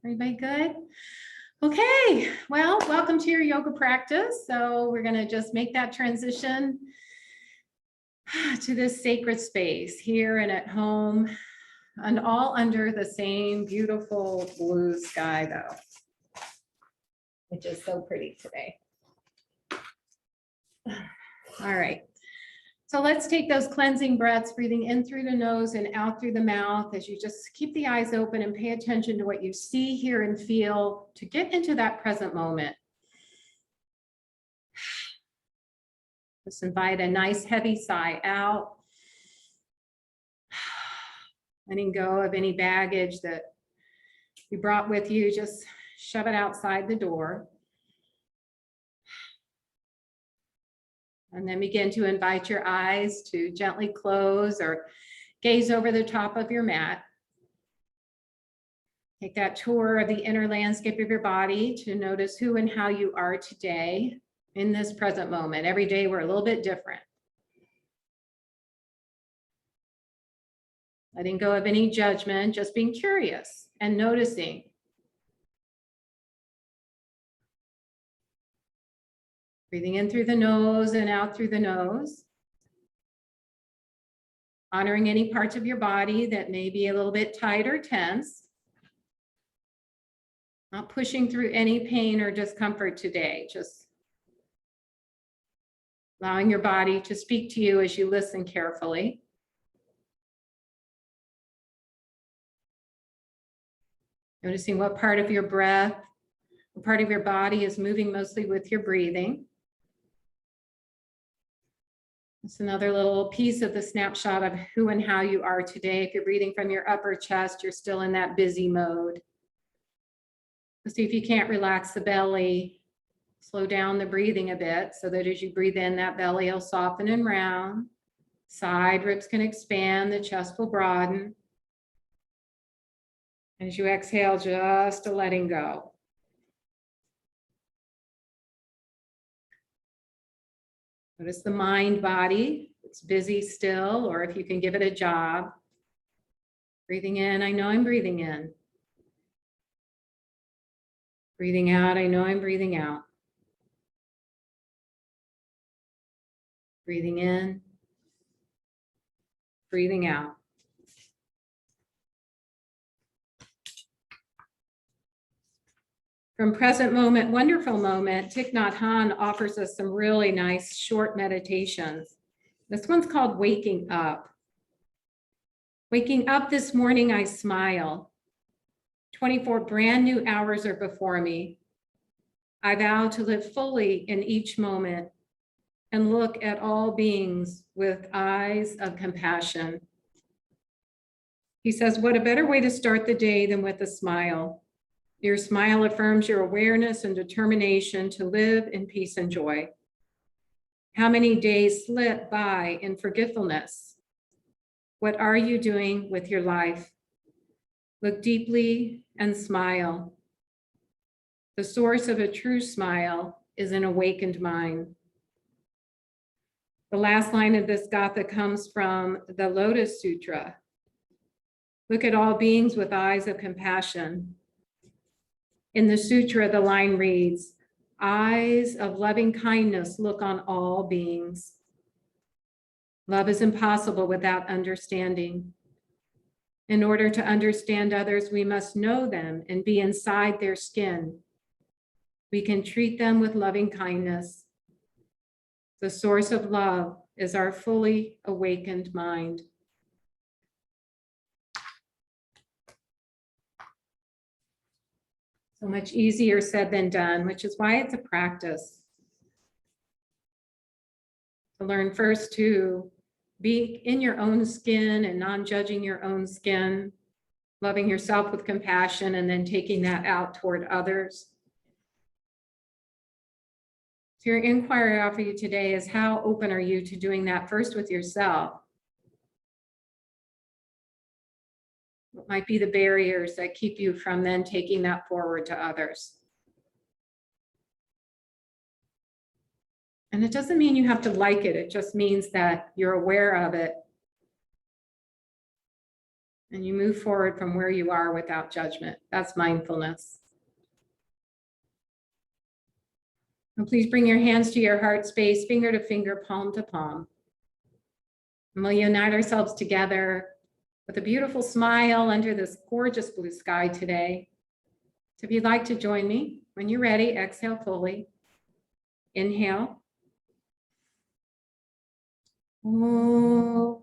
Everybody good? Okay, well, welcome to your yoga practice. So we're going to just make that transition to this sacred space here and at home, and all under the same beautiful blue sky, though, which is so pretty today. All right. So let's take those cleansing breaths, breathing in through the nose and out through the mouth as you just keep the eyes open and pay attention to what you see, hear, and feel to get into that present moment. Just invite a nice heavy sigh out. Letting go of any baggage that you brought with you, just shove it outside the door. And then begin to invite your eyes to gently close or gaze over the top of your mat. Take that tour of the inner landscape of your body to notice who and how you are today in this present moment. Every day we're a little bit different. Letting go of any judgment, just being curious and noticing. Breathing in through the nose and out through the nose. Honoring any parts of your body that may be a little bit tight or tense. Not pushing through any pain or discomfort today, just allowing your body to speak to you as you listen carefully. Noticing what part of your breath, what part of your body is moving mostly with your breathing. It's another little piece of the snapshot of who and how you are today. If you're breathing from your upper chest, you're still in that busy mode. See if you can't relax the belly, slow down the breathing a bit so that as you breathe in, that belly will soften and round. Side ribs can expand, the chest will broaden. As you exhale, just a letting go. Notice the mind body. It's busy still, or if you can give it a job. Breathing in, I know I'm breathing in. Breathing out, I know I'm breathing out. Breathing in, breathing out. From present moment, wonderful moment, Thich Nhat Hanh offers us some really nice short meditations. This one's called Waking Up. Waking up this morning, I smile. 24 brand new hours are before me. I vow to live fully in each moment and look at all beings with eyes of compassion. He says, what a better way to start the day than with a smile. Your smile affirms your awareness and determination to live in peace and joy. How many days slip by in forgetfulness? What are you doing with your life? Look deeply and smile. The source of a true smile is an awakened mind. The last line of this gatha comes from the Lotus Sutra. Look at all beings with eyes of compassion. In the sutra, the line reads, eyes of loving kindness look on all beings. Love is impossible without understanding. In order to understand others, we must know them and be inside their skin. We can treat them with loving kindness. The source of love is our fully awakened mind. So much easier said than done, which is why it's a practice. To learn first to be in your own skin and non-judging your own skin, loving yourself with compassion, and then taking that out toward others. So your inquiry I offer you today is, how open are you to doing that first with yourself? What might be the barriers that keep you from then taking that forward to others? And it doesn't mean you have to like it. It just means that you're aware of it. And you move forward from where you are without judgment. That's mindfulness. And please bring your hands to your heart space, finger to finger, palm to palm. And we'll unite ourselves together with a beautiful smile under this gorgeous blue sky today. So if you'd like to join me, when you're ready, exhale fully. Inhale. Oh.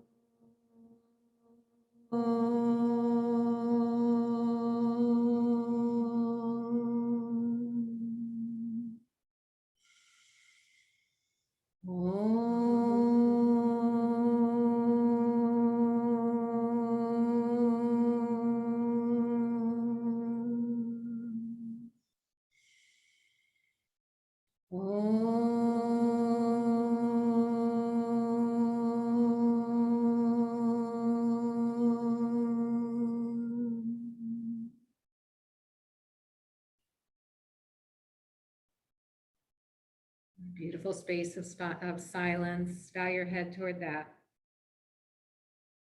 Beautiful space of silence. Bow your head toward that.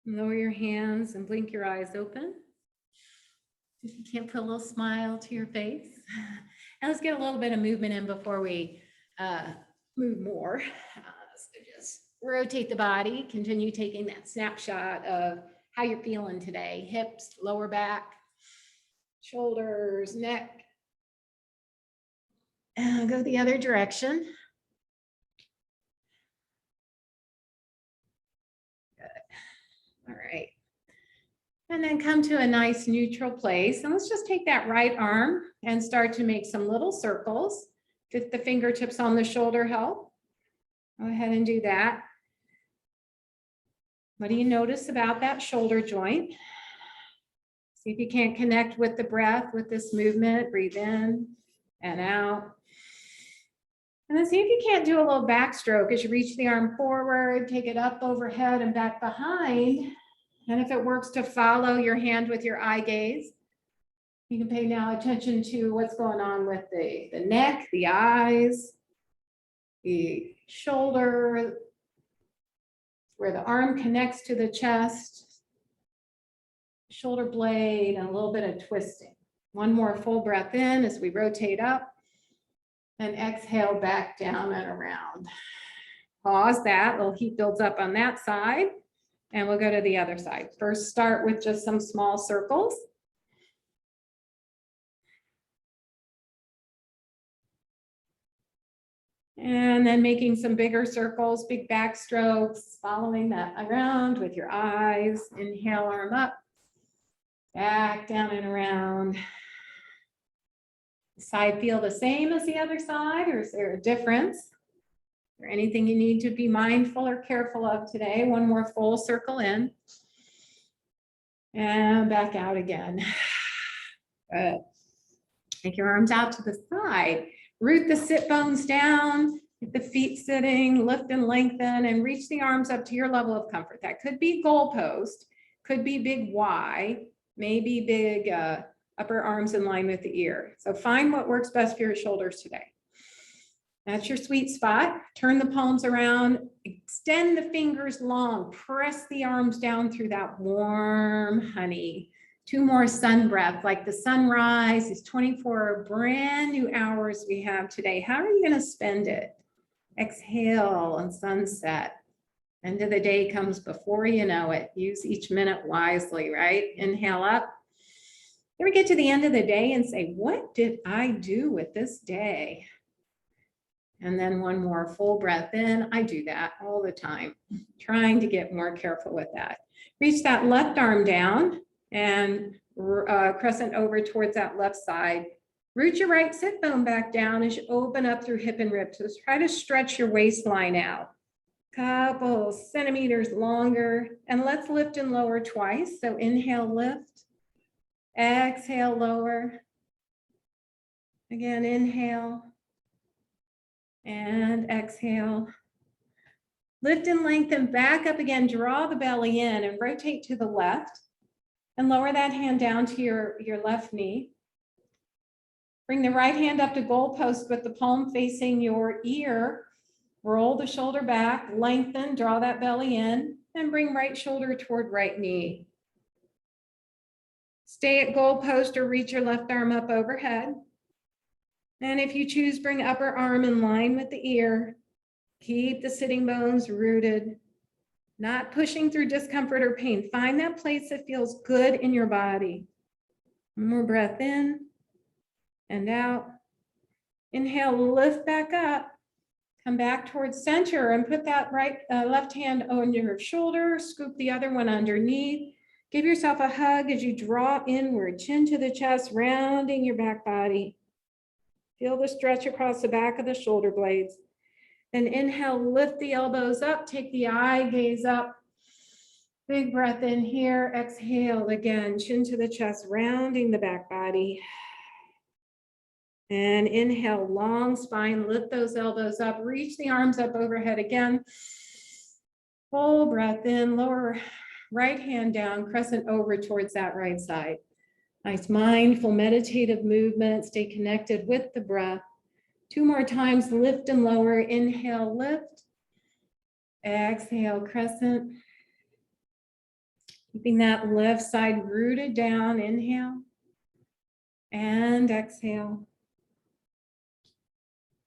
Lower your hands and blink your eyes open. If you can't put a little smile to your face. And let's get a little bit of movement in before we move more. So just rotate the body. Continue taking that snapshot of how you're feeling today. Hips, lower back, shoulders, neck. And go the other direction. All right. And then come to a nice neutral place. And let's just take that right arm and start to make some little circles. If the fingertips on the shoulder help, go ahead and do that. What do you notice about that shoulder joint? See if you can't connect with the breath with this movement. Breathe in and out. And then see if you can't do a little backstroke as you reach the arm forward, take it up overhead and back behind. And if it works to follow your hand with your eye gaze, you can pay now attention to what's going on with the neck, the eyes, the shoulder, where the arm connects to the chest, shoulder blade, and a little bit of twisting. One more full breath in as we rotate up. And exhale back down and around. Pause that, a little heat builds up on that side. And we'll go to the other side. First, start with just some small circles. And then making some bigger circles, big backstrokes, following that around with your eyes. Inhale, arm up, back down and around. Side feel the same as the other side, or is there a difference? Is there anything you need to be mindful or careful of today? One more full circle in. And back out again. Good. Take your arms out to the side. Root the sit bones down, get the feet sitting, lift and lengthen, and reach the arms up to your level of comfort. That could be goalpost, could be big Y, maybe big upper arms in line with the ear. So find what works best for your shoulders today. That's your sweet spot. Turn the palms around, extend the fingers long, press the arms down through that warm honey. 2 more sun breaths, like the sunrise, these 24 brand new hours we have today. How are you going to spend it? Exhale and sunset. End of the day comes before you know it. Use each minute wisely, right? Inhale up. Ever get to the end of the day and say, what did I do with this day? And then one more full breath in. I do that all the time, trying to get more careful with that. Reach that left arm down and crescent over towards that left side. Root your right sit bone back down as you open up through hip and ribs. So try to stretch your waistline out. Couple centimeters longer. And let's lift and lower twice. So inhale, lift. Exhale, lower. Again, inhale. And exhale. Lift and lengthen back up again. Draw the belly in and rotate to the left. And lower that hand down to your left knee. Bring the right hand up to goalpost with the palm facing your ear. Roll the shoulder back, lengthen, draw that belly in, and bring right shoulder toward right knee. Stay at goalpost or reach your left arm up overhead. And if you choose, bring upper arm in line with the ear. Keep the sitting bones rooted, not pushing through discomfort or pain. Find that place that feels good in your body. One more breath in and out. Inhale, lift back up. Come back towards center and put that left hand on your shoulder. Scoop the other one underneath. Give yourself a hug as you draw inward, chin to the chest, rounding your back body. Feel the stretch across the back of the shoulder blades. Then inhale, lift the elbows up, take the eye gaze up. Big breath in here. Exhale again, chin to the chest, rounding the back body. And inhale, long spine, lift those elbows up, reach the arms up overhead again. Full breath in, lower right hand down, crescent over towards that right side. Nice mindful meditative movement, stay connected with the breath. 2 more times, lift and lower, inhale, lift. Exhale, crescent. Keeping that left side rooted down, inhale. And exhale.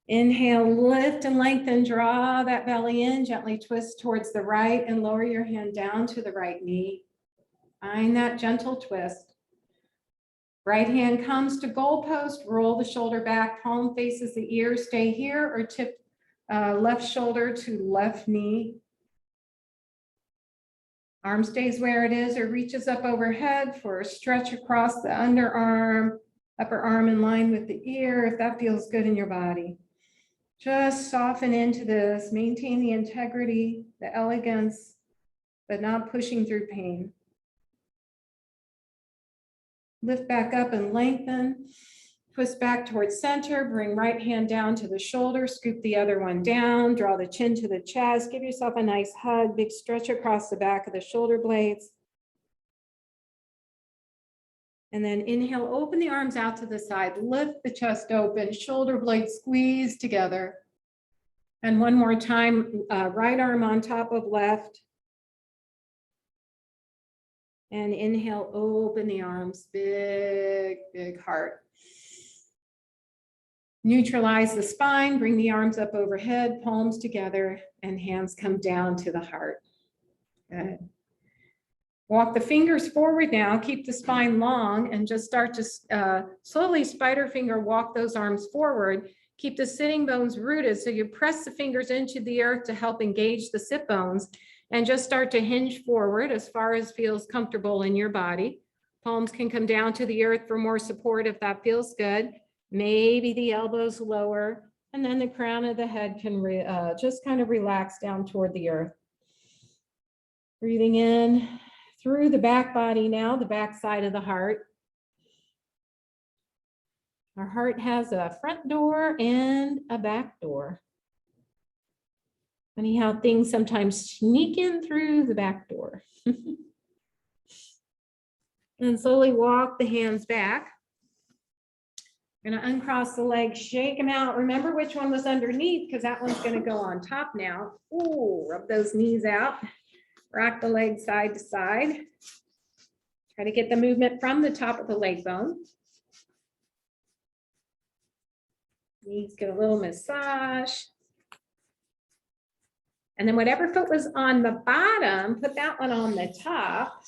Inhale, lift and lengthen, draw that belly in, gently twist towards the right and lower your hand down to the right knee. Find that gentle twist. Right hand comes to goalpost, roll the shoulder back, palm faces the ear, stay here or tip left shoulder to left knee. Arm stays where it is or reaches up overhead for a stretch across the underarm, upper arm in line with the ear, if that feels good in your body. Just soften into this, maintain the integrity, the elegance, but not pushing through pain. Lift back up and lengthen. Twist back towards center, bring right hand down to the shoulder, scoop the other one down, draw the chin to the chest, give yourself a nice hug, big stretch across the back of the shoulder blades. And then inhale, open the arms out to the side, lift the chest open, shoulder blades squeeze together. And one more time, right arm on top of left. And inhale, open the arms, big, big heart. Neutralize the spine, bring the arms up overhead, palms together, and hands come down to the heart. Good. Walk the fingers forward now, keep the spine long, and just start to slowly spider finger walk those arms forward. Keep the sitting bones rooted, so you press the fingers into the earth to help engage the sit bones, and just start to hinge forward as far as feels comfortable in your body. Palms can come down to the earth for more support if that feels good. Maybe the elbows lower, and then the crown of the head can just kind of relax down toward the earth. Breathing in through the back body now, the back side of the heart. Our heart has a front door and a back door. Funny how things sometimes sneak in through the back door. And slowly walk the hands back. We're gonna uncross the legs, shake them out. Remember which one was underneath, because that one's gonna go on top now. Ooh, rub those knees out. Rock the legs side to side. Try to get the movement from the top of the leg bone. Knees get a little massage. And then whatever foot was on the bottom, put that one on the top.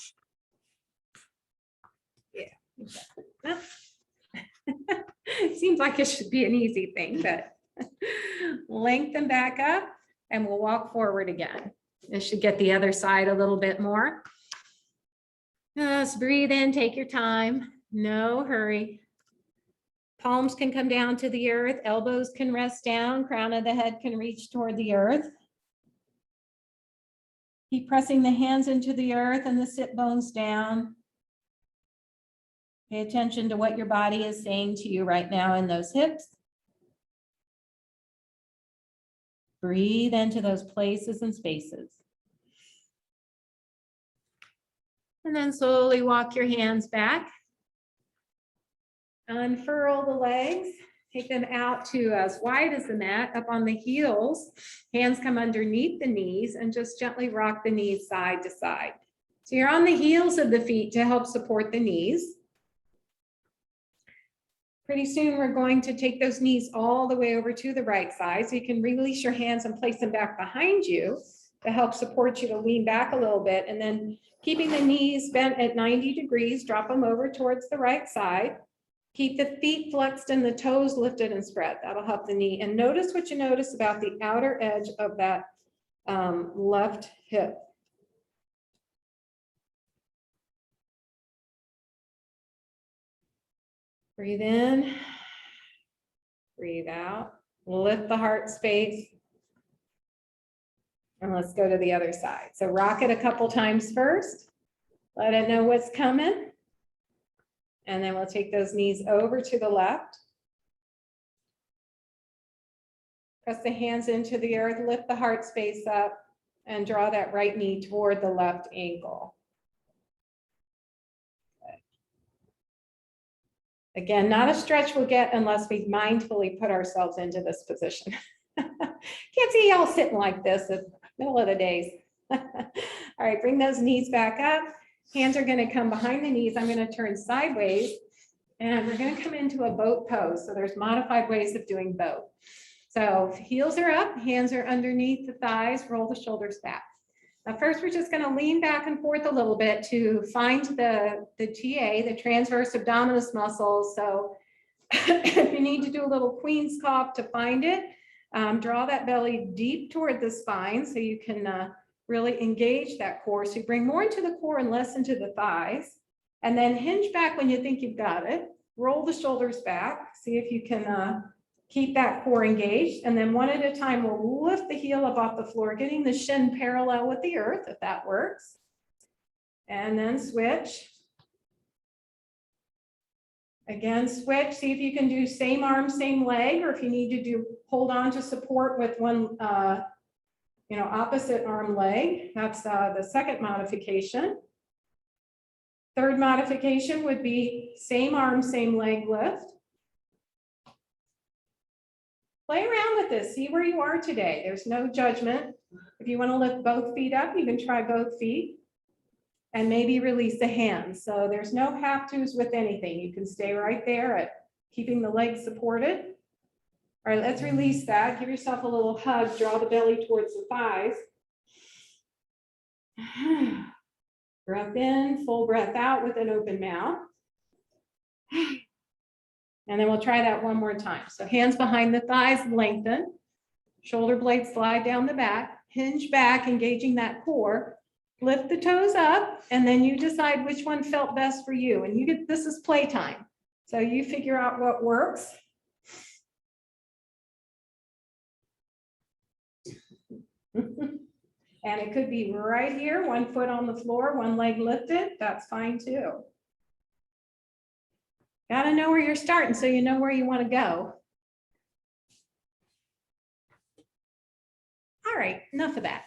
Yeah. Seems like it should be an easy thing, but lengthen back up and we'll walk forward again. This should get the other side a little bit more. Just breathe in, take your time, no hurry. Palms can come down to the earth, elbows can rest down, crown of the head can reach toward the earth. Keep pressing the hands into the earth and the sit bones down. Pay attention to what your body is saying to you right now in those hips. Breathe into those places and spaces. And then slowly walk your hands back. Unfurl the legs. Take them out to as wide as the mat, up on the heels. Hands come underneath the knees and just gently rock the knees side to side. So you're on the heels of the feet to help support the knees. Pretty soon, we're going to take those knees all the way over to the right side. So you can release your hands and place them back behind you to help support you to lean back a little bit. And then keeping the knees bent at 90 degrees, drop them over towards the right side. Keep the feet flexed and the toes lifted and spread. That'll help the knee. And notice what you notice about the outer edge of that left hip. Breathe in, breathe out, lift the heart space. And let's go to the other side. So rock it a couple times first. Let it know what's coming. And then we'll take those knees over to the left. Press the hands into the earth, lift the heart space up, and draw that right knee toward the left ankle. Again, not a stretch we'll get unless we mindfully put ourselves into this position. Can't see y'all sitting like this at the middle of the days. All right, bring those knees back up. Hands are going to come behind the knees. I'm going to turn sideways and we're going to come into a boat pose. So there's modified ways of doing both. So heels are up, hands are underneath the thighs, roll the shoulders back. Now first, we're just going to lean back and forth a little bit to find the TA, the transverse abdominis muscles. So if you need to do a little queen's cough to find it, draw that belly deep toward the spine so you can really engage that core. So you bring more into the core and less into the thighs. And then hinge back when you think you've got it. Roll the shoulders back. See if you can keep that core engaged. And then one at a time, we'll lift the heel up off the floor, getting the shin parallel with the earth, if that works. And then switch. Again, switch. See if you can do same arm, same leg, or if you need to do hold on to support with one, opposite arm leg. That's the second modification. Third modification would be same arm, same leg lift. Play around with this, see where you are today. There's no judgment. If you want to lift both feet up, you can try both feet and maybe release the hands. So there's no have tos with anything. You can stay right there at keeping the legs supported. All right, let's release that. Give yourself a little hug, draw the belly towards the thighs. Breath in, full breath out with an open mouth. And then we'll try that one more time. So hands behind the thighs, lengthen. Shoulder blades slide down the back. Hinge back, engaging that core. Lift the toes up, and then you decide which one felt best for you. And this is playtime. So you figure out what works. And it could be right here, one foot on the floor, one leg lifted. That's fine too. Got to know where you're starting so you know where you want to go. All right, enough of that.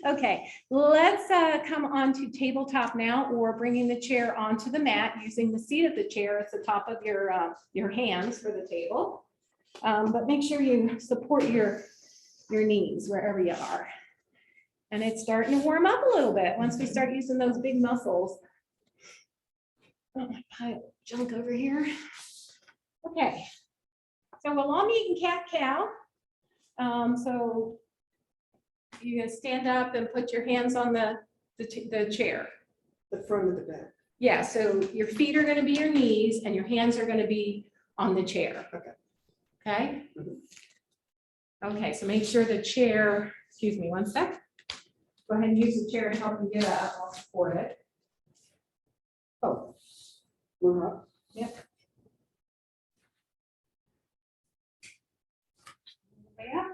Okay, let's come on to tabletop now, or bringing the chair onto the mat using the seat of the chair as the top of your hands for the table. But make sure you support your knees wherever you are. And it's starting to warm up a little bit once we start using those big muscles. Oh, my pile of junk over here. Okay, so we'll all meet in cat-cow. So you can stand up and put your hands on the chair. The front of the back. Yeah, so your feet are going to be your knees and your hands are going to be on the chair. Okay. Okay? Okay, so make sure the chair, excuse me, one sec. Go ahead and use the chair to help you get up. I'll support it. Oh, we're up. Yep. Yeah.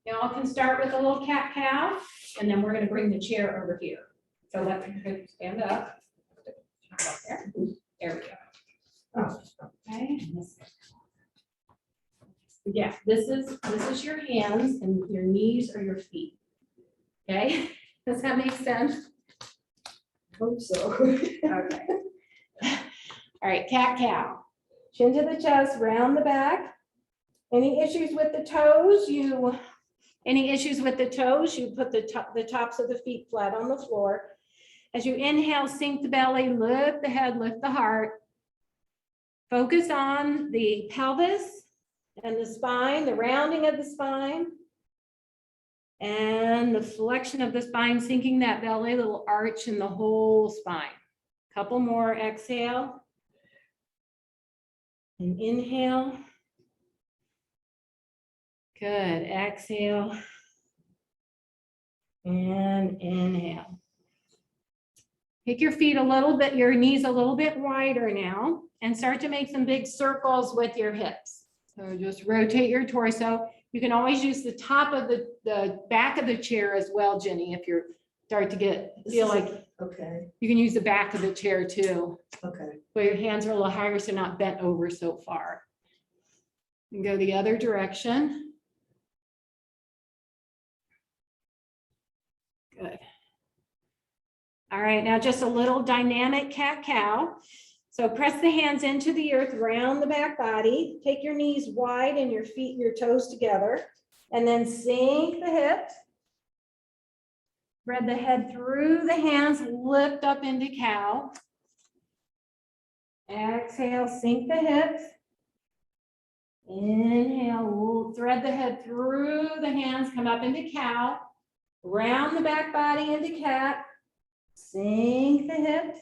Y'all can start with a little cat-cow, and then we're going to bring the chair over here. So let me stand up. There. There we go. Oh, okay. Yeah, this is your hands, and your knees are your feet. Okay, does that make sense? Hope so. Okay. All right, cat-cow. Chin to the chest, round the back. Any issues with the toes? You put the tops of the feet flat on the floor. As you inhale, sink the belly, lift the head, lift the heart. Focus on the pelvis and the spine, the rounding of the spine. And the flexion of the spine, sinking that belly, little arch in the whole spine. Couple more, exhale. And inhale. Good, exhale. And inhale. Take your feet a little bit, your knees a little bit wider now, and start to make some big circles with your hips. So just rotate your torso. You can always use the top of the back of the chair as well, Jenny, if you're start to feel like Okay, you can use the back of the chair too, okay. where your hands are a little higher so not bent over so far. And go the other direction. Good. All right, now just a little dynamic cat-cow. So press the hands into the earth, round the back body, take your knees wide and your feet and your toes together, and then sink the hips. Thread the head through the hands, lift up into cow. Exhale, sink the hips. Inhale, we'll thread the head through the hands, come up into cow. Round the back body into cat. Sink the hips.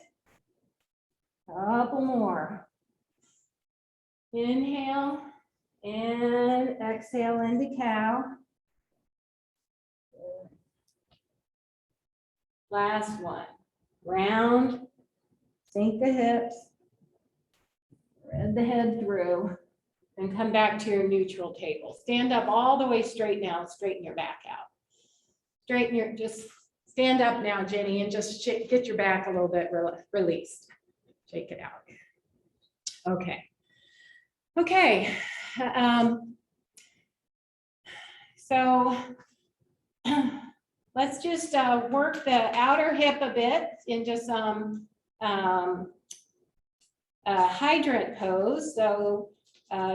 Couple more. Inhale and exhale into cow. Last one. Round, sink the hips, thread the head through, and come back to your neutral table. Stand up all the way straight now and straighten your back out. Straighten your, just stand up now, Jenny, and just get your back a little bit released. Shake it out. Okay. Okay. So let's just work the outer hip a bit in just some hydrant pose. So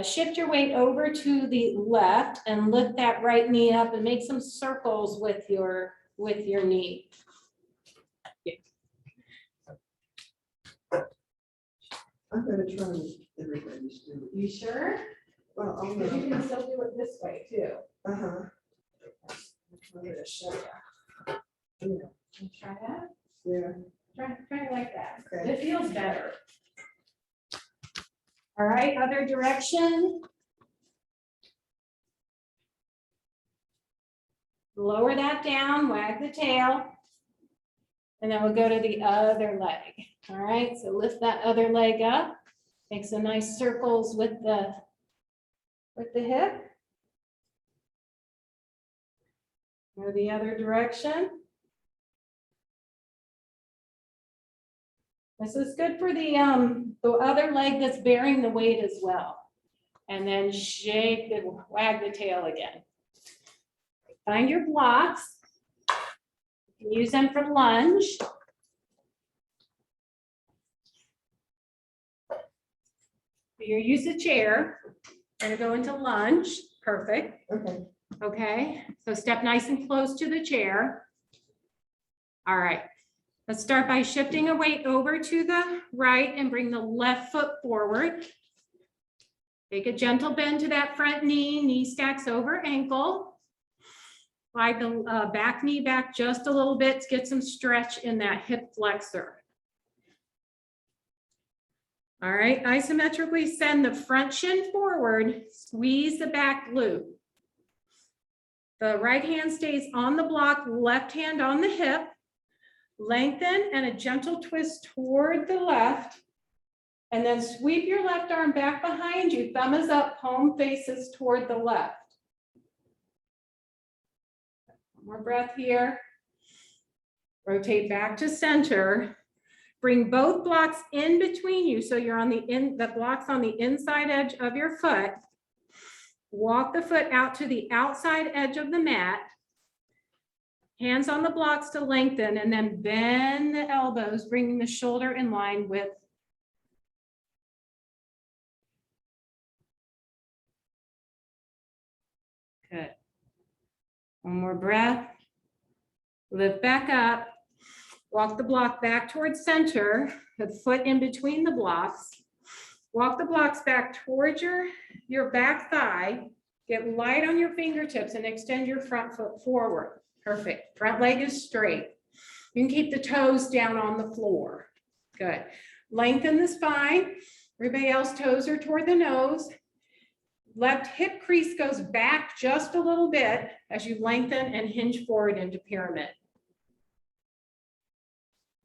shift your weight over to the left and lift that right knee up and make some circles with your knee. I'm gonna try and everybody's doing. You sure? Well, I'm But you gonna, can still do it this way too. uh-huh. I'm gonna show you. Yeah, Can you try that? yeah, Try it like that. Okay. It feels better. All right, other direction. Lower that down, wag the tail. And then we'll go to the other leg. All right, so lift that other leg up. Make some nice circles with the hip. Go the other direction. This is good for the other leg that's bearing the weight as well. And then shake the, wag the tail again. Find your blocks. You can use them for lunge. You use a chair and go into lunge. Perfect. okay. Okay, so step nice and close to the chair. All right, let's start by shifting a weight over to the right and bring the left foot forward. Take a gentle bend to that front knee, knee stacks over ankle. Slide the back knee back just a little bit to get some stretch in that hip flexor. All right, isometrically send the front shin forward, squeeze the back glute. The right hand stays on the block, left hand on the hip. Lengthen and a gentle twist toward the left. And then sweep your left arm back behind you, thumb is up, palm faces toward the left. One more breath here. Rotate back to center. Bring both blocks in between you. So you're on the block's on the inside edge of your foot. Walk the foot out to the outside edge of the mat. Hands on the blocks to lengthen and then bend the elbows, bringing the shoulder in line with. Good. One more breath. Lift back up. Walk the block back towards center, the foot in between the blocks. Walk the blocks back towards your back thigh. Get light on your fingertips and extend your front foot forward. Perfect. Front leg is straight. You can keep the toes down on the floor. Good. Lengthen the spine. Everybody else toes are toward the nose. Left hip crease goes back just a little bit as you lengthen and hinge forward into pyramid.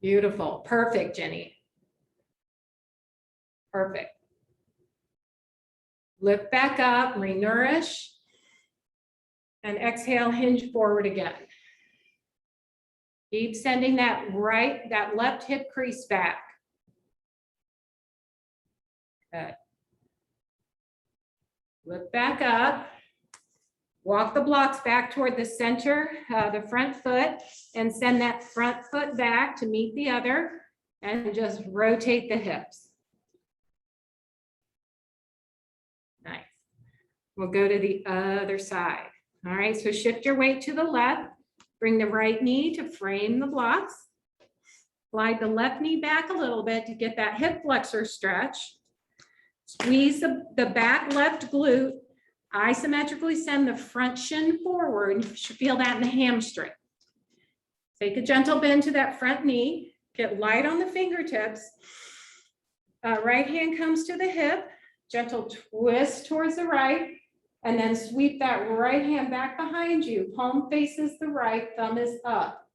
Beautiful. Perfect, Jenny. Perfect. Lift back up, re-nourish, and exhale, hinge forward again. Keep sending that left hip crease back. Good. Lift back up. Walk the blocks back toward the center, the front foot, and send that front foot back to meet the other, and just rotate the hips. Nice. We'll go to the other side. All right, so shift your weight to the left. Bring the right knee to frame the blocks. Slide the left knee back a little bit to get that hip flexor stretch. Squeeze the back left glute. Isometrically send the front shin forward. You should feel that in the hamstring. Take a gentle bend to that front knee. Get light on the fingertips. Right hand comes to the hip. Gentle twist towards the right. And then sweep that right hand back behind you. Palm faces the right, thumb is up.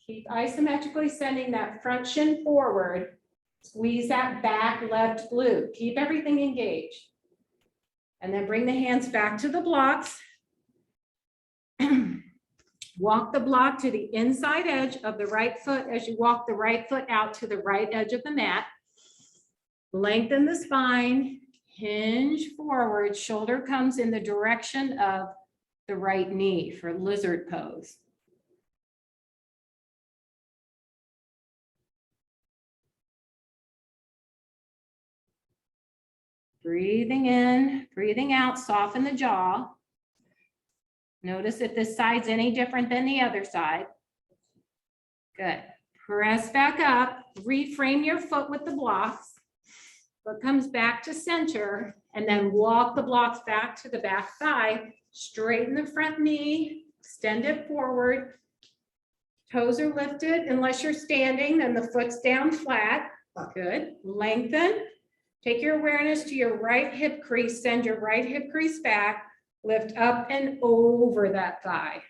Keep isometrically sending that front shin forward. Squeeze that back left glute. Keep everything engaged. And then bring the hands back to the blocks. Walk the block to the inside edge of the right foot as you walk the right foot out to the right edge of the mat. Lengthen the spine, hinge forward, shoulder comes in the direction of the right knee for lizard pose. Breathing in, breathing out, soften the jaw. Notice if this side's any different than the other side. Good. Press back up, reframe your foot with the blocks. Foot comes back to center, and then walk the blocks back to the back thigh. Straighten the front knee, extend it forward. Toes are lifted. Unless you're standing, then the foot's down flat. Good. Lengthen. Take your awareness to your right hip crease. Send your right hip crease back. Lift up and over that thigh.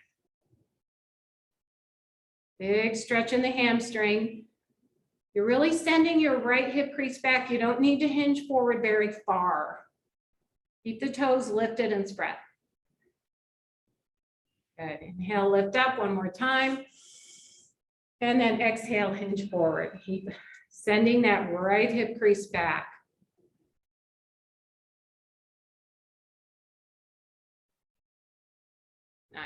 Big stretch in the hamstring. You're really sending your right hip crease back. You don't need to hinge forward very far. Keep the toes lifted and spread. Good. Inhale, lift up one more time. And then exhale, hinge forward. Keep sending that right hip crease back. Nice.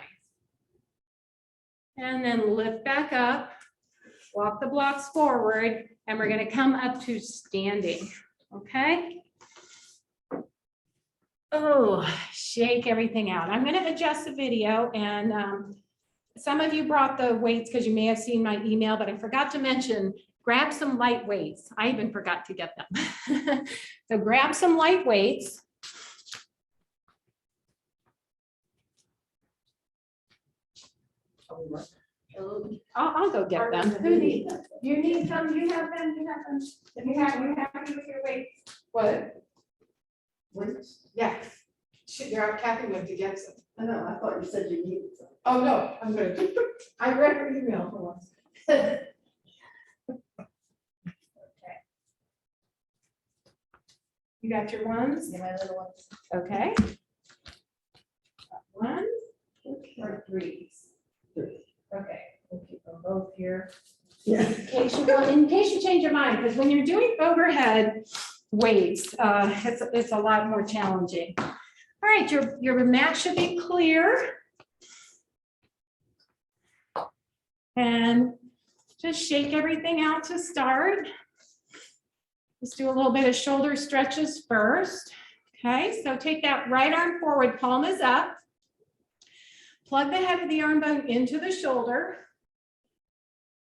And then lift back up. Walk the blocks forward, and we're going to come up to standing, okay? Oh, shake everything out. I'm going to adjust the video, and some of you brought the weights because you may have seen my email, but I forgot to mention, grab some light weights. I even forgot to get them. So grab some light weights. I'll go get them. Who needs them? You need some, you have them, you have them. If you have, you happy with your weights? What? Weights? Yeah. Kathy went to get some. I know, I thought you said you needed some. Oh, no, I'm good. I read her email for once. Okay. You got your ones? Yeah, my little ones. Okay. One, or threes? Okay, we'll keep them both here. Yeah. In case you change your mind, because when you're doing overhead weights, it's a lot more challenging. All right, your mat should be clear. And just shake everything out to start. Let's do a little bit of shoulder stretches first. Okay, so take that right arm forward, palm is up. Plug the head of the arm bone into the shoulder.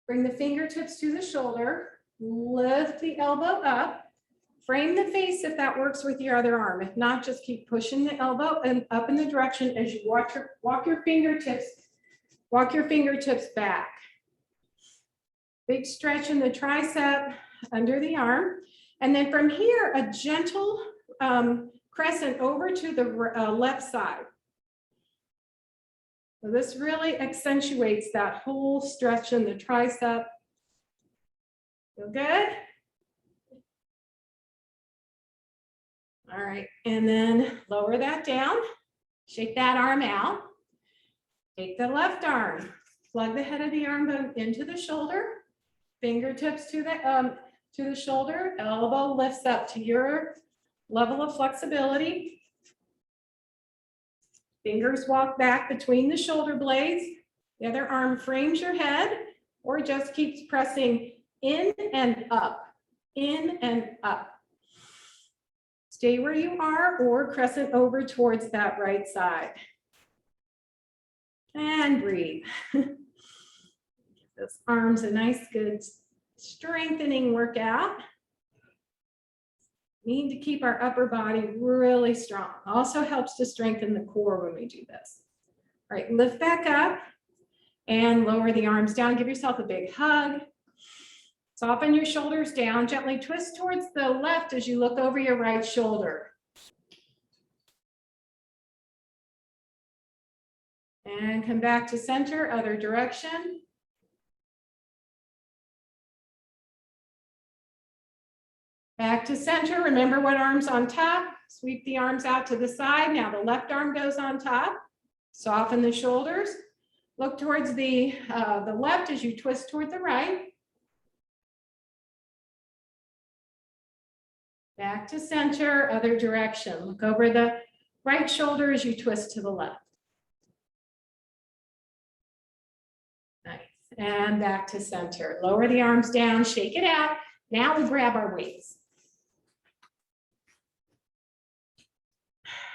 Bring the fingertips to the shoulder, lift the elbow up, frame the face if that works with your other arm. If not, just keep pushing the elbow and up in the direction as you walk your fingertips back. Big stretch in the tricep under the arm. And then from here, a gentle crescent over to the left side. So this really accentuates that whole stretch in the tricep. Feel good? All right, and then lower that down. Shake that arm out. Take the left arm, plug the head of the arm bone into the shoulder, fingertips to the shoulder, elbow lifts up to your level of flexibility. Fingers walk back between the shoulder blades. The other arm frames your head or just keeps pressing in and up, in and up. Stay where you are or crescent over towards that right side. And breathe. Give those arms a nice, good strengthening workout. Need to keep our upper body really strong. Also helps to strengthen the core when we do this. All right, lift back up and lower the arms down. Give yourself a big hug. Soften your shoulders down. Gently twist towards the left as you look over your right shoulder. And come back to center, other direction. Back to center. Remember what arm's on top. Sweep the arms out to the side. Now the left arm goes on top. Soften the shoulders. Look towards the left as you twist toward the right. Back to center, other direction. Look over the right shoulder as you twist to the left. Nice. And back to center. Lower the arms down, shake it out. Now we grab our weights.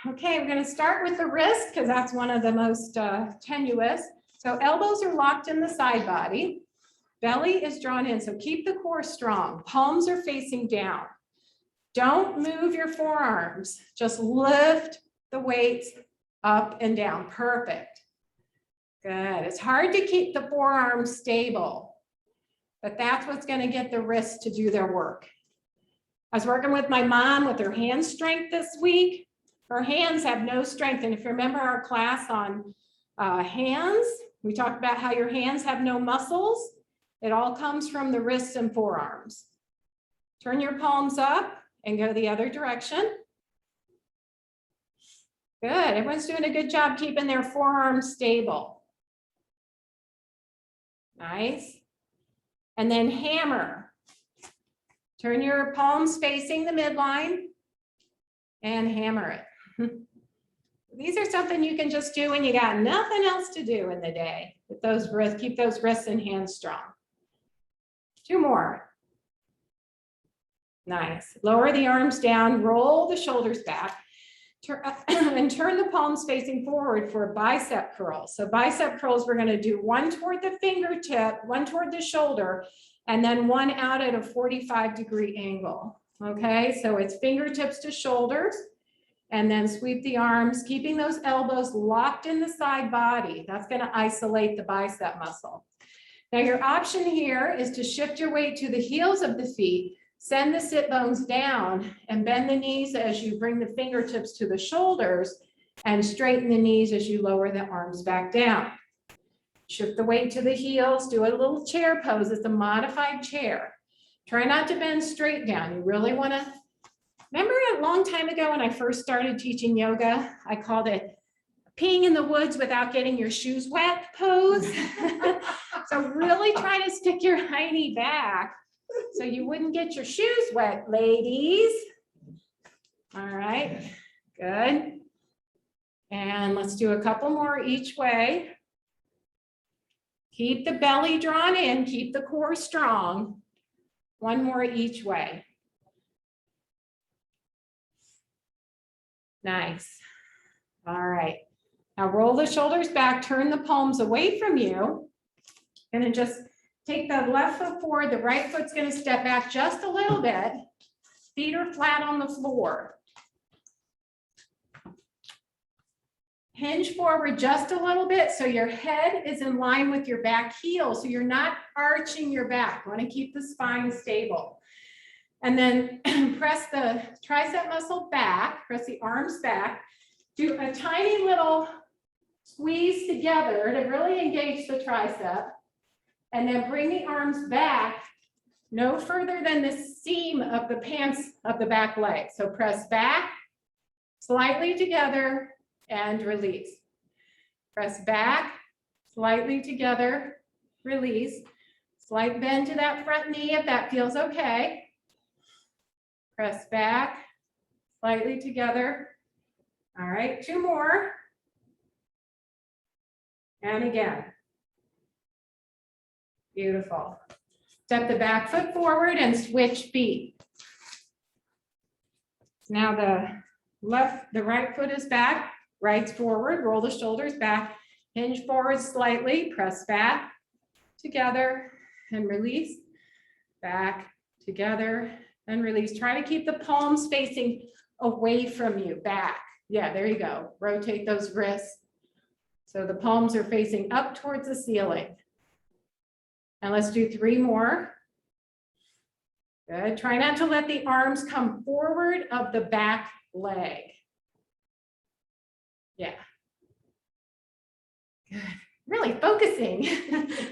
Okay, we're going to start with the wrist because that's one of the most tenuous. So elbows are locked in the side body. Belly is drawn in, so keep the core strong. Palms are facing down. Don't move your forearms. Just lift the weights up and down. Perfect. Good. It's hard to keep the forearms stable, but that's what's going to get the wrists to do their work. I was working with my mom with her hand strength this week. Her hands have no strength. And if you remember our class on hands, we talked about how your hands have no muscles. It all comes from the wrists and forearms. Turn your palms up and go the other direction. Good. Everyone's doing a good job keeping their forearms stable. Nice. And then hammer. Turn your palms facing the midline and hammer it. These are something you can just do when you got nothing else to do in the day. With those wrists, keep those wrists and hands strong. 2 more. Nice. Lower the arms down, roll the shoulders back, and turn the palms facing forward for a bicep curl. So bicep curls, we're going to do one toward the fingertip, one toward the shoulder, and then one out at a 45-degree angle. Okay, so it's fingertips to shoulders, and then sweep the arms, keeping those elbows locked in the side body. That's going to isolate the bicep muscle. Now your option here is to shift your weight to the heels of the feet, send the sit bones down, and bend the knees as you bring the fingertips to the shoulders, and straighten the knees as you lower the arms back down. Shift the weight to the heels, do a little chair pose. It's a modified chair. Try not to bend straight down. You really want to, remember a long time ago when I first started teaching yoga, I called it peeing in the woods without getting your shoes wet pose. So really try to stick your hiney back so you wouldn't get your shoes wet, ladies. All right, good. And let's do a couple more each way. Keep the belly drawn in, keep the core strong. One more each way. Nice. All right. Now roll the shoulders back, turn the palms away from you, and then just Take the left foot forward, the right foot's gonna step back just a little bit. Feet are flat on the floor. Hinge forward just a little bit so your head is in line with your back heel, so you're not arching your back. You want to keep the spine stable. And then press the tricep muscle back, press the arms back. Do a tiny little squeeze together to really engage the tricep. And then bring the arms back no further than the seam of the pants of the back leg. So press back, slightly together, and release. Press back, slightly together, release. Slight bend to that front knee if that feels okay. Press back, slightly together. All right, 2 more. And again. Beautiful. Step the back foot forward and switch feet. Now the right foot is back, right's forward, roll the shoulders back, hinge forward slightly, press back, together, and release. Back, together, and release. Try to keep the palms facing away from you, back. Yeah, there you go. Rotate those wrists. So the palms are facing up towards the ceiling. And let's do 3 more. Good. Try not to let the arms come forward of the back leg. Yeah. Good. Really focusing.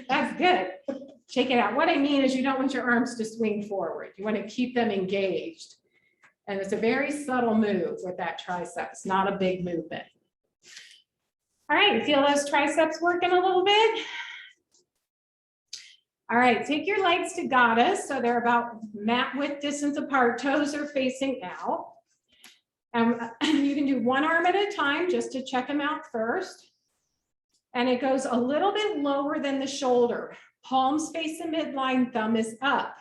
That's good. Shake it out. What I mean is you don't want your arms to swing forward. You want to keep them engaged. And it's a very subtle move with that tricep. It's not a big movement. All right, feel those triceps working a little bit? All right, take your legs to goddess. So they're about mat width distance apart. Toes are facing out. You can do one arm at a time just to check them out first. And it goes a little bit lower than the shoulder. Palms face the midline, thumb is up.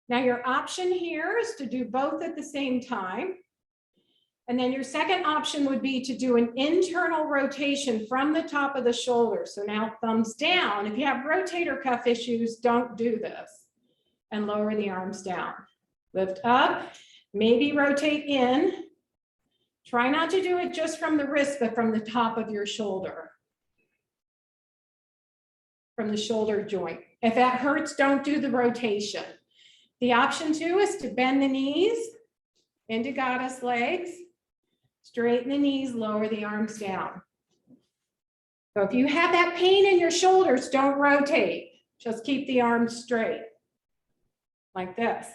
Now your option here is to do both at the same time. And then your second option would be to do an internal rotation from the top of the shoulder. So now thumbs down. If you have rotator cuff issues, don't do this. And lower the arms down. Lift up, maybe rotate in. Try not to do it just from the wrist, but from the top of your shoulder. From the shoulder joint. If that hurts, don't do the rotation. The option 2 is to bend the knees into goddess legs. Straighten the knees, lower the arms down. So if you have that pain in your shoulders, don't rotate. Just keep the arms straight, like this.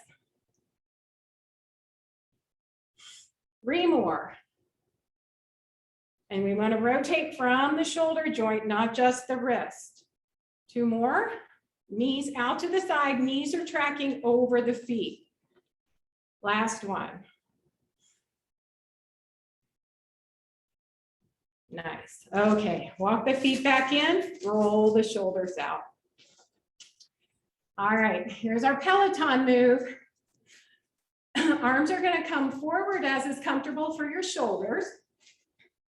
3 more. And we want to rotate from the shoulder joint, not just the wrist. 2 more. Knees out to the side, knees are tracking over the feet. Last one. Nice. Okay, walk the feet back in, roll the shoulders out. All right, here's our Peloton move. Arms are going to come forward as is comfortable for your shoulders.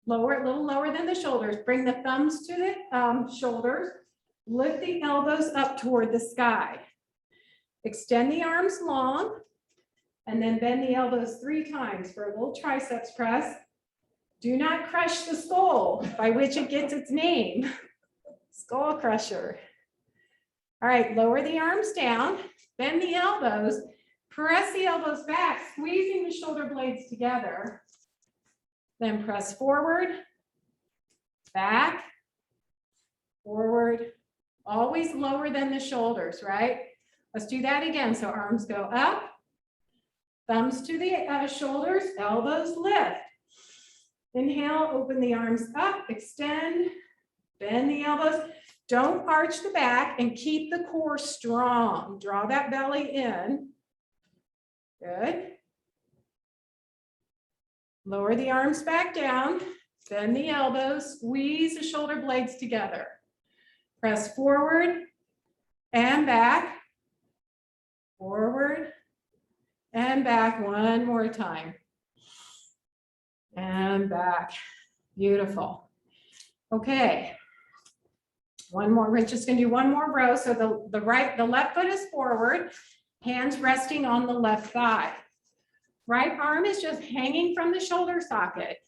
Lower, a little lower than the shoulders. Bring the thumbs to the shoulders. Lift the elbows up toward the sky. Extend the arms long, and then bend the elbows 3 times for a little triceps press. Do not crush the skull, by which it gets its name. Skull crusher. All right, lower the arms down, bend the elbows, press the elbows back, squeezing the shoulder blades together. Then press forward, back, forward, always lower than the shoulders, right? Let's do that again. So arms go up, thumbs to the shoulders, elbows lift. Inhale, open the arms up, extend, bend the elbows. Don't arch the back and keep the core strong. Draw that belly in. Good. Lower the arms back down, bend the elbows, squeeze the shoulder blades together. Press forward and back, forward and back. One more time. And back. Beautiful. Okay. One more, we're just gonna do one more row. So the left foot is forward, hands resting on the left thigh. Right arm is just hanging from the shoulder socket.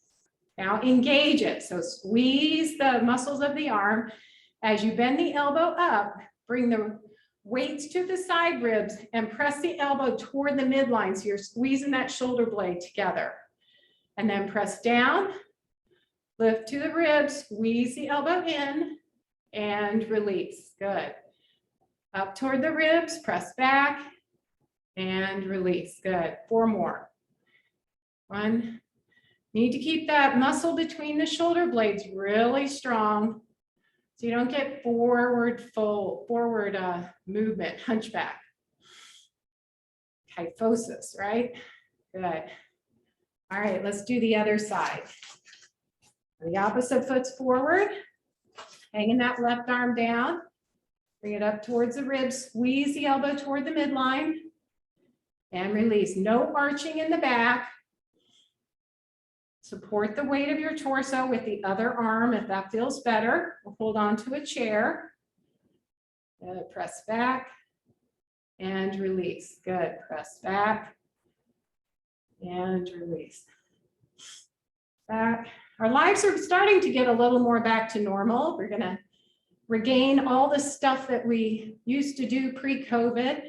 Now engage it. So squeeze the muscles of the arm. As you bend the elbow up, bring the weights to the side ribs and press the elbow toward the midline. So you're squeezing that shoulder blade together. And then press down, lift to the ribs, squeeze the elbow in and release. Good. Up toward the ribs, press back and release. Good. 4 more. 1. Need to keep that muscle between the shoulder blades really strong so you don't get forward movement, hunchback. Kyphosis, right? Good. All right, let's do the other side. The opposite foot's forward, hanging that left arm down. Bring it up towards the ribs, squeeze the elbow toward the midline and release. No arching in the back. Support the weight of your torso with the other arm if that feels better. We'll hold on to a chair. Good. Press back and release. Good. Press back and release. Back. Our lives are starting to get a little more back to normal. We're going to regain all the stuff that we used to do pre-COVID,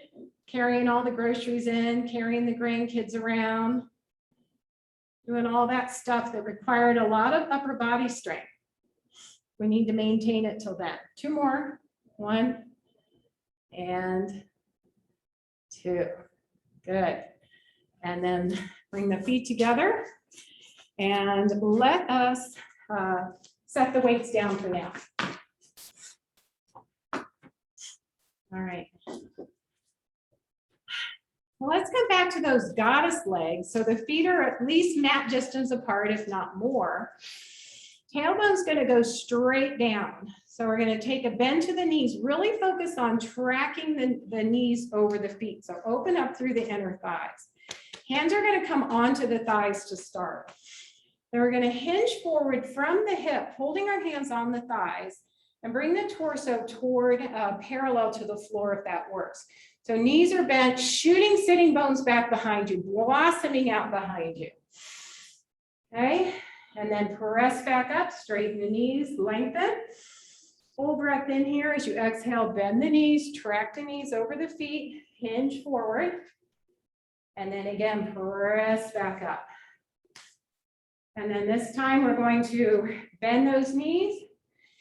carrying all the groceries in, carrying the grandkids around, doing all that stuff that required a lot of upper body strength. We need to maintain it till then. 2 more. 1 and 2. Good. And then bring the feet together and let us set the weights down for now. All right. Well, let's come back to those goddess legs. So the feet are at least mat distance apart, if not more. Tailbone's going to go straight down. So we're going to take a bend to the knees, really focus on tracking the knees over the feet. So open up through the inner thighs. Hands are going to come onto the thighs to start. Then we're going to hinge forward from the hip, holding our hands on the thighs, and bring the torso toward parallel to the floor if that works. So knees are bent, shooting sitting bones back behind you, blossoming out behind you. Okay, and then press back up, straighten the knees, lengthen. Full breath in here as you exhale, bend the knees, track the knees over the feet, hinge forward. And then again, press back up. And then this time we're going to bend those knees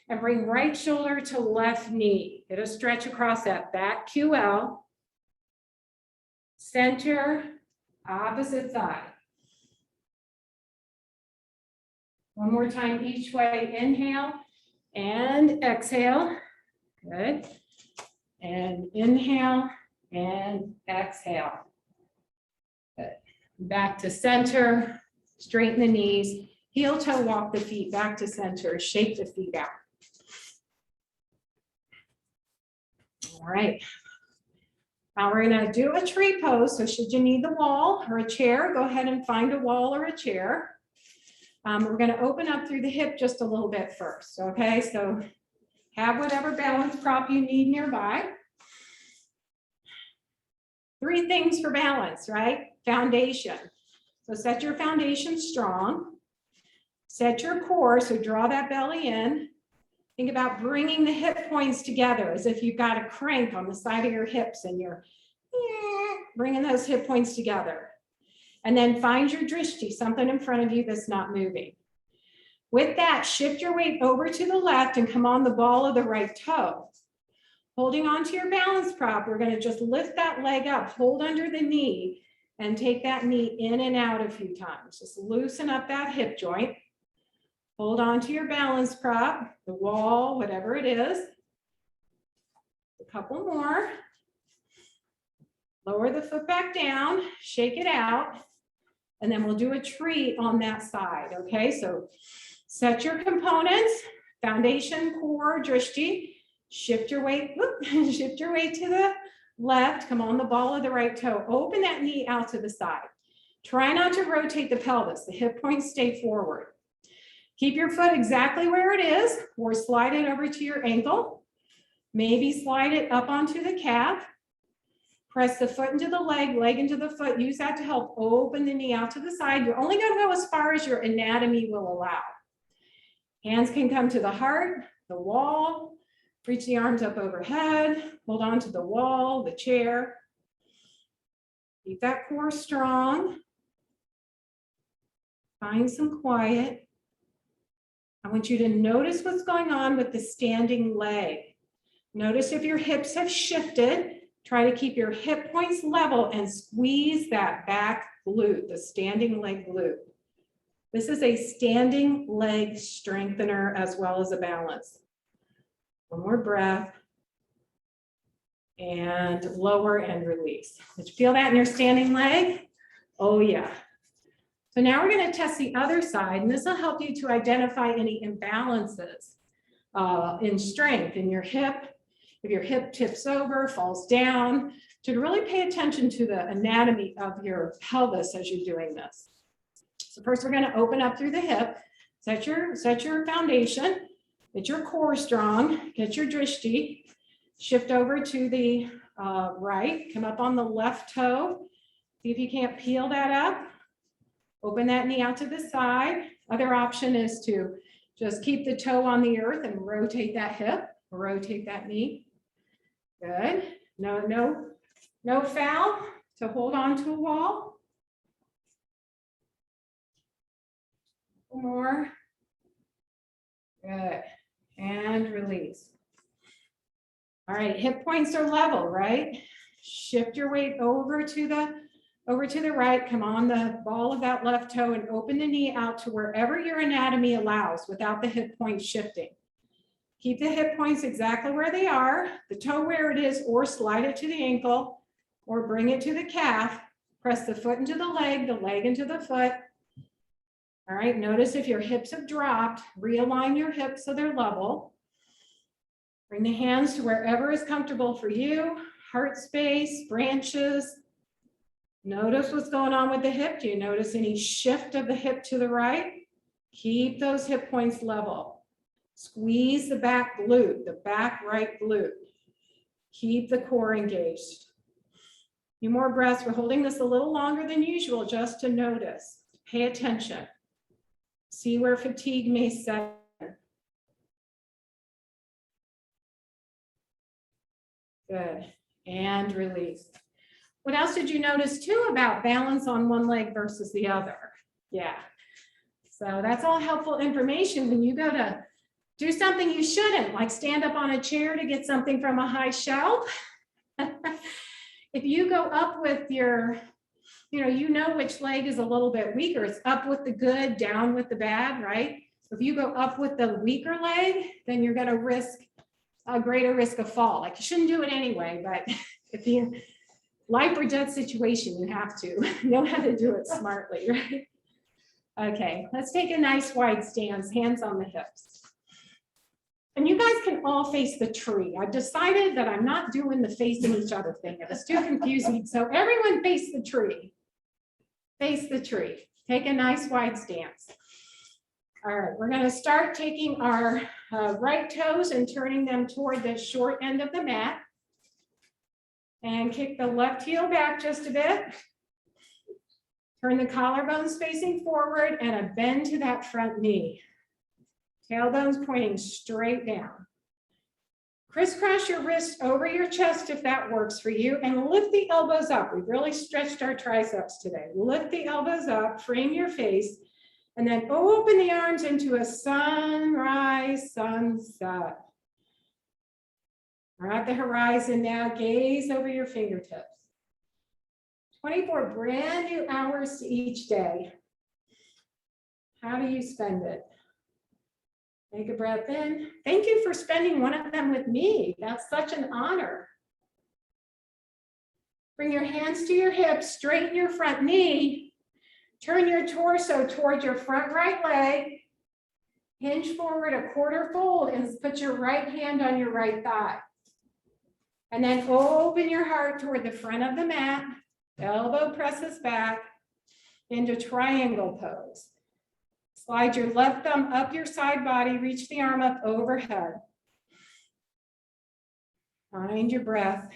and bring right shoulder to left knee. Get a stretch across that back QL. Center, opposite side. One more time each way. Inhale and exhale. Good. And inhale and exhale. Good. Back to center. Straighten the knees. Heel toe walk the feet back to center. Shake the feet out. All right. Now we're going to do a tree pose. So should you need the wall or a chair, go ahead and find a wall or a chair. We're going to open up through the hip just a little bit first. Okay, so have whatever balance prop you need nearby. 3 things for balance, right? Foundation. So set your foundation strong. Set your core, so draw that belly in. Think about bringing the hip points together as if you've got a crank on the side of your hips and you're bringing those hip points together. And then find your drishti, something in front of you that's not moving. With that, shift your weight over to the left and come on the ball of the right toe. Holding onto your balance prop, we're going to just lift that leg up, hold under the knee, and take that knee in and out a few times. Just loosen up that hip joint. Hold on to your balance prop, the wall, whatever it is. A couple more. Lower the foot back down, shake it out, and then we'll do a tree on that side, okay? So set your components, foundation, core, drishti, shift your weight, shift your weight to the left, come on the ball of the right toe, open that knee out to the side. Try not to rotate the pelvis, the hip points stay forward. Keep your foot exactly where it is or slide it over to your ankle. Maybe slide it up onto the calf. Press the foot into the leg, leg into the foot. Use that to help open the knee out to the side. You're only going to go as far as your anatomy will allow. Hands can come to the heart, the wall. Reach the arms up overhead. Hold on to the wall, the chair. Keep that core strong. Find some quiet. I want you to notice what's going on with the standing leg. Notice if your hips have shifted. Try to keep your hip points level and squeeze that back glute, the standing leg glute. This is a standing leg strengthener as well as a balance. One more breath. And lower and release. Did you feel that in your standing leg? Oh yeah. So now we're going to test the other side, and this will help you to identify any imbalances in strength in your hip. If your hip tips over, falls down, to really pay attention to the anatomy of your pelvis as you're doing this. So first we're going to open up through the hip, set your foundation, get your core strong, get your drishti, shift over to the right, come up on the left toe. See if you can't peel that up. Open that knee out to the side. Other option is to just keep the toe on the earth and rotate that hip, rotate that knee. Good. No foul to hold on to a wall. One more. Good. And release. All right, hip points are level, right? Shift your weight over to the right. Come on the ball of that left toe and open the knee out to wherever your anatomy allows without the hip points shifting. Keep the hip points exactly where they are, the toe where it is, or slide it to the ankle, or bring it to the calf. Press the foot into the leg into the foot. All right, notice if your hips have dropped, realign your hips so they're level. Bring the hands to wherever is comfortable for you, heart space, branches. Notice what's going on with the hip. Do you notice any shift of the hip to the right? Keep those hip points level. Squeeze the back glute, the back right glute. Keep the core engaged. A few more breaths. We're holding this a little longer than usual just to notice. Pay attention. See where fatigue may set in. Good. And release. What else did you notice too about balance on one leg versus the other? Yeah. So that's all helpful information when you go to do something you shouldn't, like stand up on a chair to get something from a high shelf. If you go up with your, you know which leg is a little bit weaker. It's up with the good, down with the bad, right? If you go up with the weaker leg, then you're going to risk a greater risk of fall. Like you shouldn't do it anyway, but if you life or death situation, you have to know how to do it smartly, right? Okay, let's take a nice wide stance, hands on the hips. And you guys can all face the tree. I've decided that I'm not doing the facing each other thing. It was too confusing. So everyone face the tree. Face the tree. Take a nice wide stance. All right, we're going to start taking our right toes and turning them toward the short end of the mat. And kick the left heel back just a bit. Turn the collarbones facing forward and a bend to that front knee. Tailbones pointing straight down. Crisscross your wrists over your chest if that works for you, and lift the elbows up. We've really stretched our triceps today. Lift the elbows up, frame your face, and then open the arms into a sunrise, sunset. We're at the horizon now. Gaze over your fingertips. 24 brand new hours to each day. How do you spend it? Take a breath in. Thank you for spending one of them with me. That's such an honor. Bring your hands to your hips, straighten your front knee. Turn your torso toward your front right leg. Hinge forward a quarter fold and put your right hand on your right thigh. And then open your heart toward the front of the mat. Elbow presses back into triangle pose. Slide your left thumb up your side body, reach the arm up overhead. Find your breath.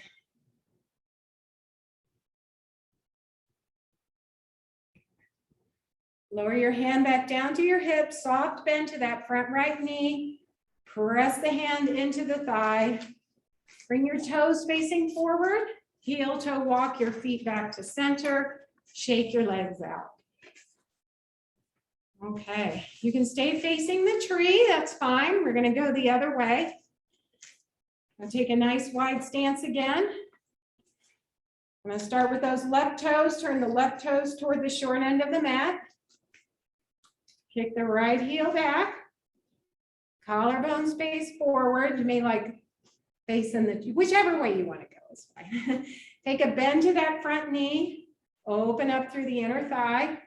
Lower your hand back down to your hip, soft bend to that front right knee. Press the hand into the thigh. Bring your toes facing forward. Heel toe walk your feet back to center. Shake your legs out. Okay, you can stay facing the tree, that's fine. We're gonna go the other way. I'll take a nice wide stance again. I'm gonna start with those left toes, turn the left toes toward the short end of the mat. Kick the right heel back. Collarbones face forward. You may like facing the, whichever way you wanna go is fine. Take a bend to that front knee. Open up through the inner thigh.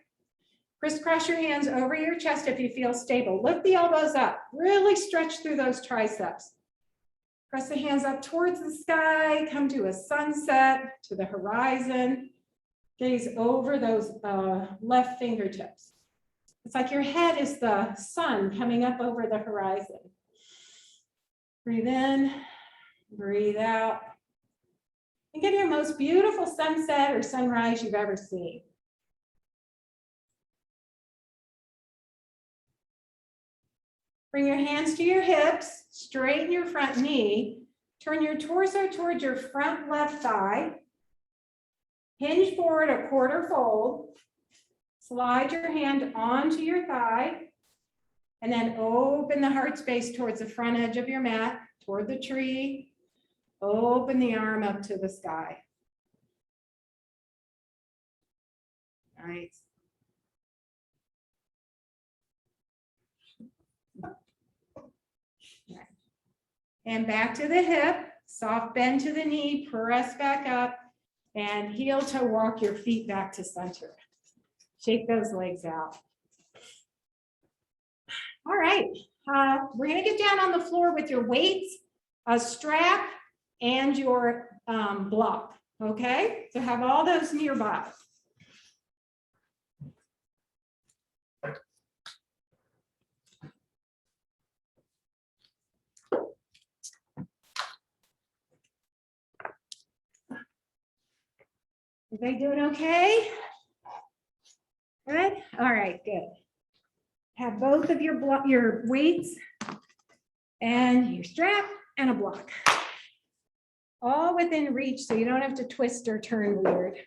Crisscross your hands over your chest if you feel stable. Lift the elbows up. Really stretch through those triceps. Press the hands up towards the sky. Come to a sunset, to the horizon. Gaze over those left fingertips. It's like your head is the sun coming up over the horizon. Breathe in, breathe out. And get your most beautiful sunset or sunrise you've ever seen. Bring your hands to your hips, straighten your front knee, turn your torso towards your front left thigh, hinge forward a quarter fold, slide your hand onto your thigh, and then open the heart space towards the front edge of your mat, toward the tree, open the arm up to the sky. Nice. And back to the hip, soft bend to the knee, press back up, and heel to walk your feet back to center. Shake those legs out. All right, we're gonna get down on the floor with your weights, a strap, and your block, okay? So have all those nearby. Everybody doing okay? Good? All right, good. Have both of your weights and your strap and a block. All within reach so you don't have to twist or turn weird.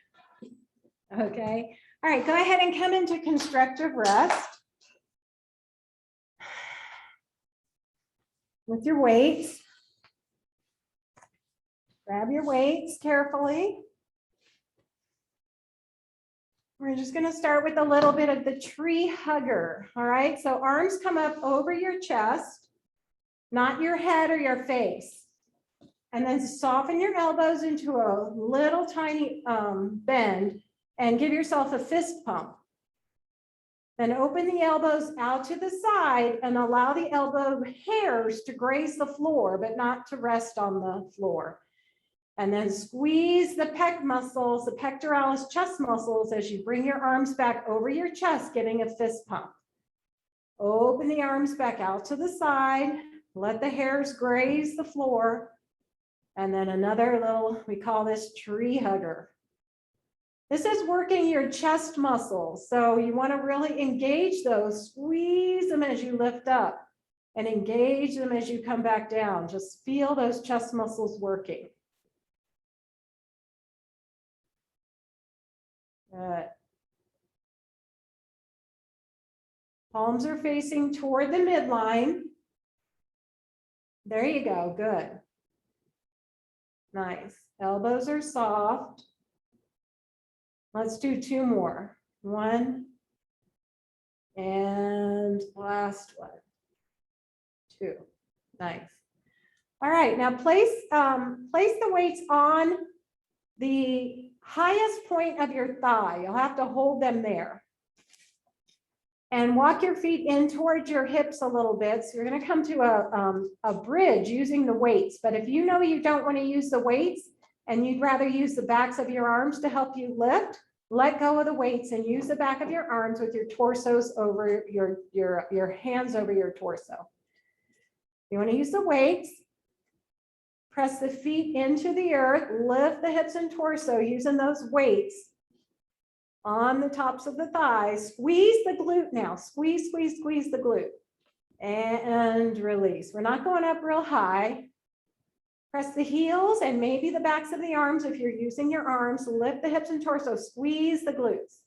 Okay, all right, go ahead and come into constructive rest. With your weights. Grab your weights carefully. We're just going to start with a little bit of the tree hugger. All right, so arms come up over your chest, not your head or your face. And then soften your elbows into a little tiny bend and give yourself a fist pump. Then open the elbows out to the side and allow the elbow hairs to graze the floor, but not to rest on the floor. And then squeeze the pec muscles, the pectoralis chest muscles as you bring your arms back over your chest, getting a fist pump. Open the arms back out to the side, let the hairs graze the floor. And then another little, we call this tree hugger. This is working your chest muscles. So you want to really engage those, squeeze them as you lift up and engage them as you come back down. Just feel those chest muscles working. Good. Palms are facing toward the midline. There you go, good. Nice. Elbows are soft. Let's do two more. One. And last one. Two. Nice. All right, now place the weights on the highest point of your thigh. You'll have to hold them there. And walk your feet in towards your hips a little bit. So you're going to come to a bridge using the weights. But if you know you don't want to use the weights and you'd rather use the backs of your arms to help you lift, let go of the weights and use the back of your arms with your torsos over your hands over your torso. You want to use the weights. Press the feet into the earth, lift the hips and torso using those weights on the tops of the thighs. Squeeze the glute now. Squeeze, squeeze, squeeze the glute. And release. We're not going up real high. Press the heels and maybe the backs of the arms. If you're using your arms, lift the hips and torso. Squeeze the glutes.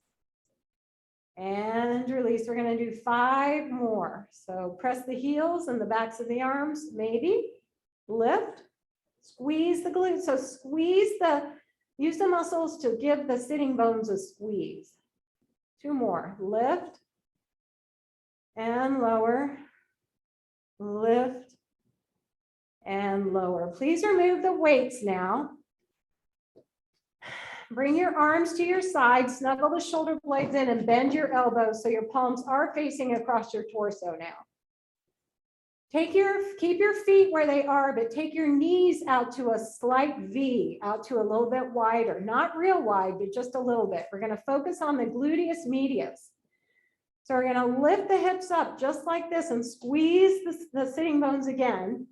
And release. We're going to do 5 more. So press the heels and the backs of the arms, maybe. Lift. Squeeze the glutes. So use the muscles to give the sitting bones a squeeze. 2 more. Lift and lower. Lift and lower. Please remove the weights now. Bring your arms to your side, snuggle the shoulder blades in and bend your elbows so your palms are facing across your torso now. Keep your feet where they are, but take your knees out to a slight V, out to a little bit wider, not real wide, but just a little bit. We're going to focus on the gluteus medius. So we're going to lift the hips up just like this and squeeze the sitting bones again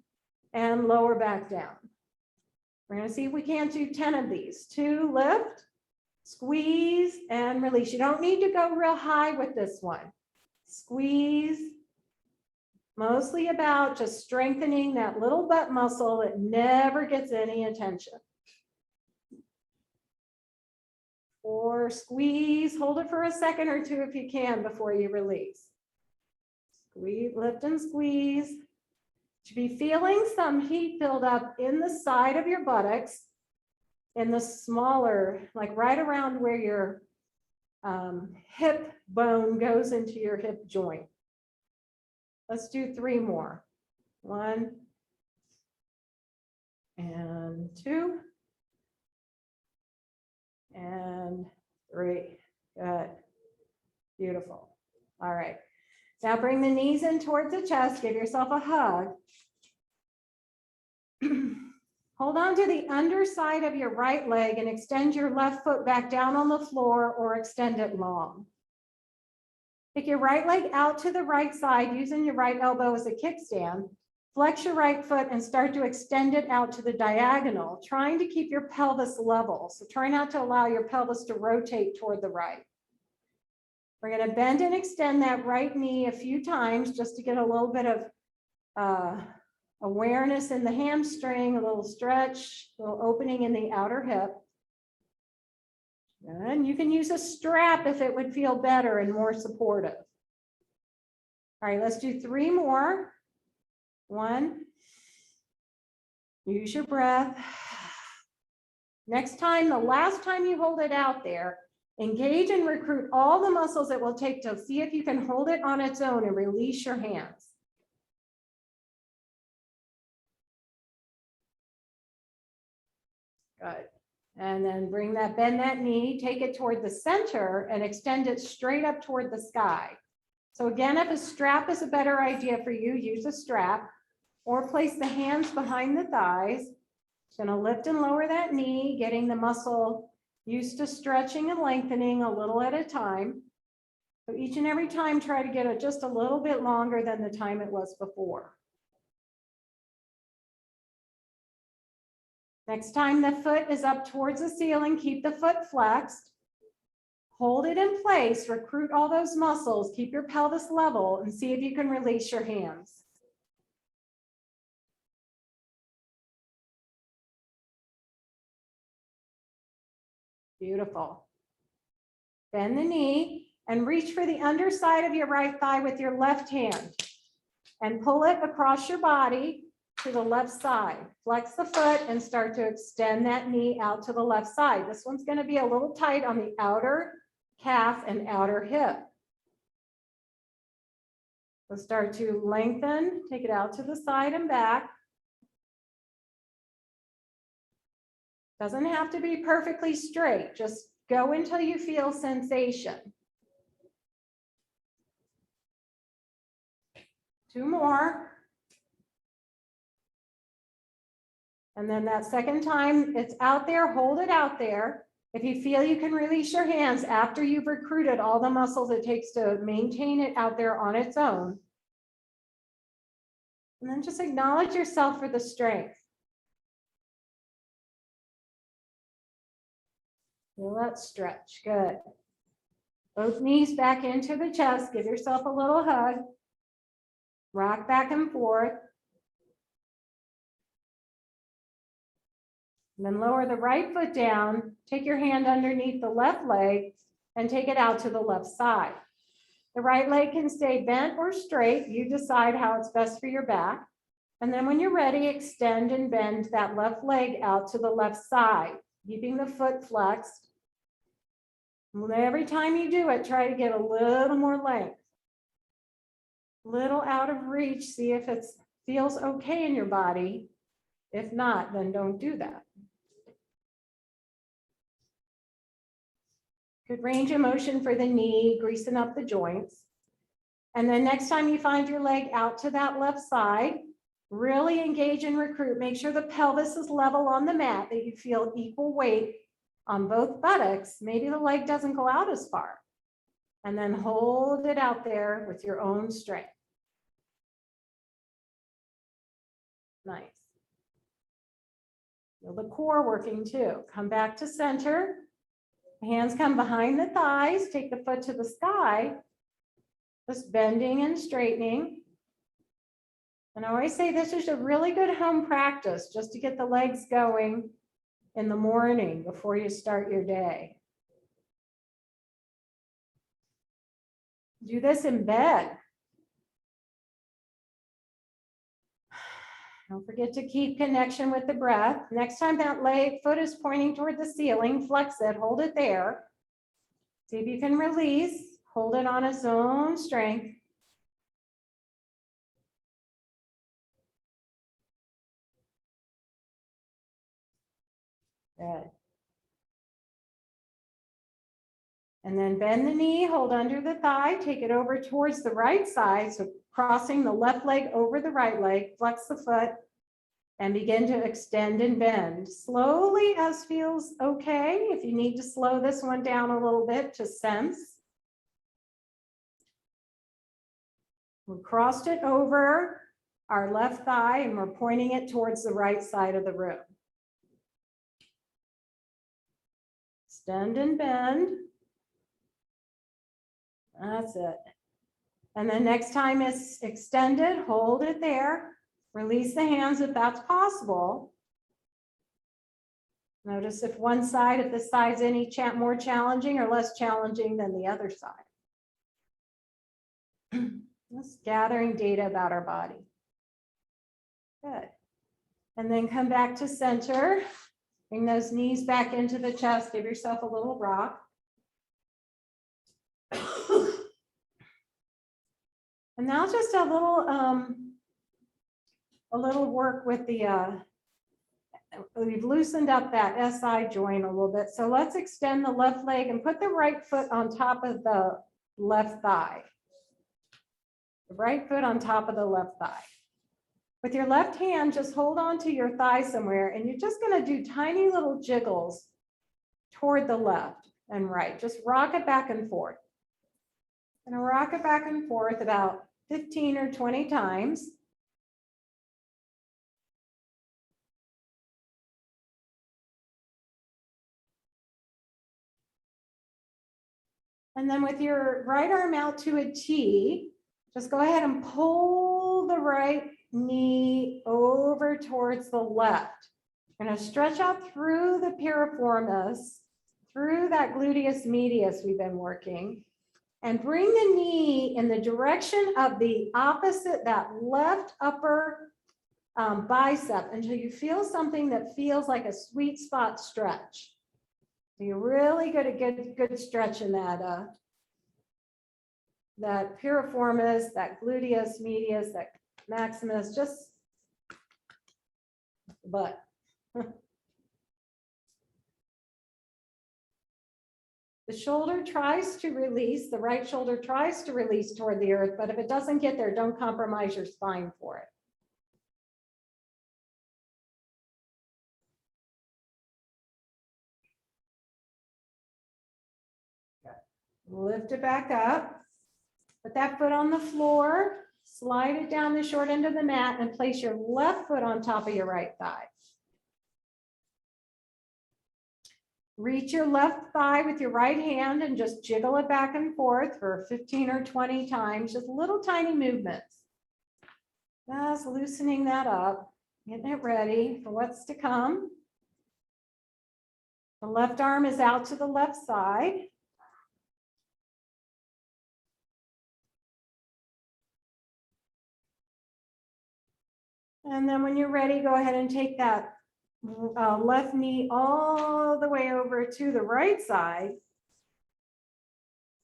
and lower back down. We're going to see if we can't do 10 of these. 2, lift, squeeze, and release. You don't need to go real high with this one. Squeeze. Mostly about just strengthening that little butt muscle that never gets any attention. Or squeeze, hold it for a second or 2 if you can before you release. Squeeze, lift and squeeze. You should be feeling some heat build up in the side of your buttocks, in the smaller, like right around where your hip bone goes into your hip joint. Let's do 3 more. 1 and 2 and 3. Good. Beautiful. All right. Now bring the knees in towards the chest. Give yourself a hug. Hold on to the underside of your right leg and extend your left foot back down on the floor or extend it long. Take your right leg out to the right side using your right elbow as a kickstand. Flex your right foot and start to extend it out to the diagonal, trying to keep your pelvis level. So try not to allow your pelvis to rotate toward the right. We're going to bend and extend that right knee a few times just to get a little bit of awareness in the hamstring, a little stretch, a little opening in the outer hip. And you can use a strap if it would feel better and more supportive. All right, let's do 3 more. 1. Use your breath. Next time, the last time you hold it out there, engage and recruit all the muscles it will take to see if you can hold it on its own and release your hands. Good. And then bend that knee, take it toward the center and extend it straight up toward the sky. So again, if a strap is a better idea for you, use a strap or place the hands behind the thighs. Going to lift and lower that knee, getting the muscle used to stretching and lengthening a little at a time. So each and every time, try to get it just a little bit longer than the time it was before. Next time the foot is up towards the ceiling, keep the foot flexed. Hold it in place, recruit all those muscles, keep your pelvis level, and see if you can release your hands. Beautiful. Bend the knee and reach for the underside of your right thigh with your left hand and pull it across your body to the left side. Flex the foot and start to extend that knee out to the left side. This one's going to be a little tight on the outer calf and outer hip. So start to lengthen, take it out to the side and back. Doesn't have to be perfectly straight. Just go until you feel sensation. 2 more. And then that second time it's out there, hold it out there. If you feel you can release your hands after you've recruited all the muscles it takes to maintain it out there on its own. And then just acknowledge yourself for the strength. Feel that stretch, good. Both knees back into the chest, give yourself a little hug. Rock back and forth. And then lower the right foot down, take your hand underneath the left leg and take it out to the left side. The right leg can stay bent or straight. You decide how it's best for your back. And then when you're ready, extend and bend that left leg out to the left side, keeping the foot flexed. Every time you do it, try to get a little more length. Little out of reach, see if it feels okay in your body. If not, then don't do that. Good range of motion for the knee, greasing up the joints. And then next time you find your leg out to that left side, really engage and recruit. Make sure the pelvis is level on the mat, that you feel equal weight on both buttocks. Maybe the leg doesn't go out as far. And then hold it out there with your own strength. Nice. Feel the core working too. Come back to center. Hands come behind the thighs. Take the foot to the sky. Just bending and straightening. And I always say this is a really good home practice just to get the legs going in the morning before you start your day. Do this in bed. Don't forget to keep connection with the breath. Next time that foot is pointing toward the ceiling, flex it, hold it there. See if you can release, hold it on its own strength. Good. And then bend the knee, hold under the thigh, take it over towards the right side. So crossing the left leg over the right leg, flex the foot and begin to extend and bend. Slowly as feels okay. If you need to slow this one down a little bit to sense. We crossed it over our left thigh and we're pointing it towards the right side of the room. Extend and bend. That's it. And then next time it's extended, hold it there. Release the hands if that's possible. Notice if one side, if the side's any more challenging or less challenging than the other side. Just gathering data about our body. Good. And then come back to center. Bring those knees back into the chest. Give yourself a little rock. And now just a little work with the, we've loosened up that SI joint a little bit. So let's extend the left leg and put the right foot on top of the left thigh. The right foot on top of the left thigh. With your left hand, just hold on to your thigh somewhere and you're just going to do tiny little jiggles toward the left and right. Just rock it back and forth. And rock it back and forth about 15 or 20 times. And then with your right arm out to a T, just go ahead and pull the right knee over towards the left. You're going to stretch out through the piriformis, through that gluteus medius we've been working. And bring the knee in the direction of the opposite, that left upper bicep until you feel something that feels like a sweet spot stretch. So you're really going to get good stretch in that, that piriformis, that gluteus medius, that maximus, just butt. The shoulder tries to release, the right shoulder tries to release toward the earth, but if it doesn't get there, don't compromise your spine for it. Lift it back up, put that foot on the floor, slide it down the short end of the mat and place your left foot on top of your right thigh. Reach your left thigh with your right hand and just jiggle it back and forth for 15 or 20 times, just little tiny movements. Just loosening that up, getting it ready for what's to come. The left arm is out to the left side. And then when you're ready, go ahead and take that left knee all the way over to the right side.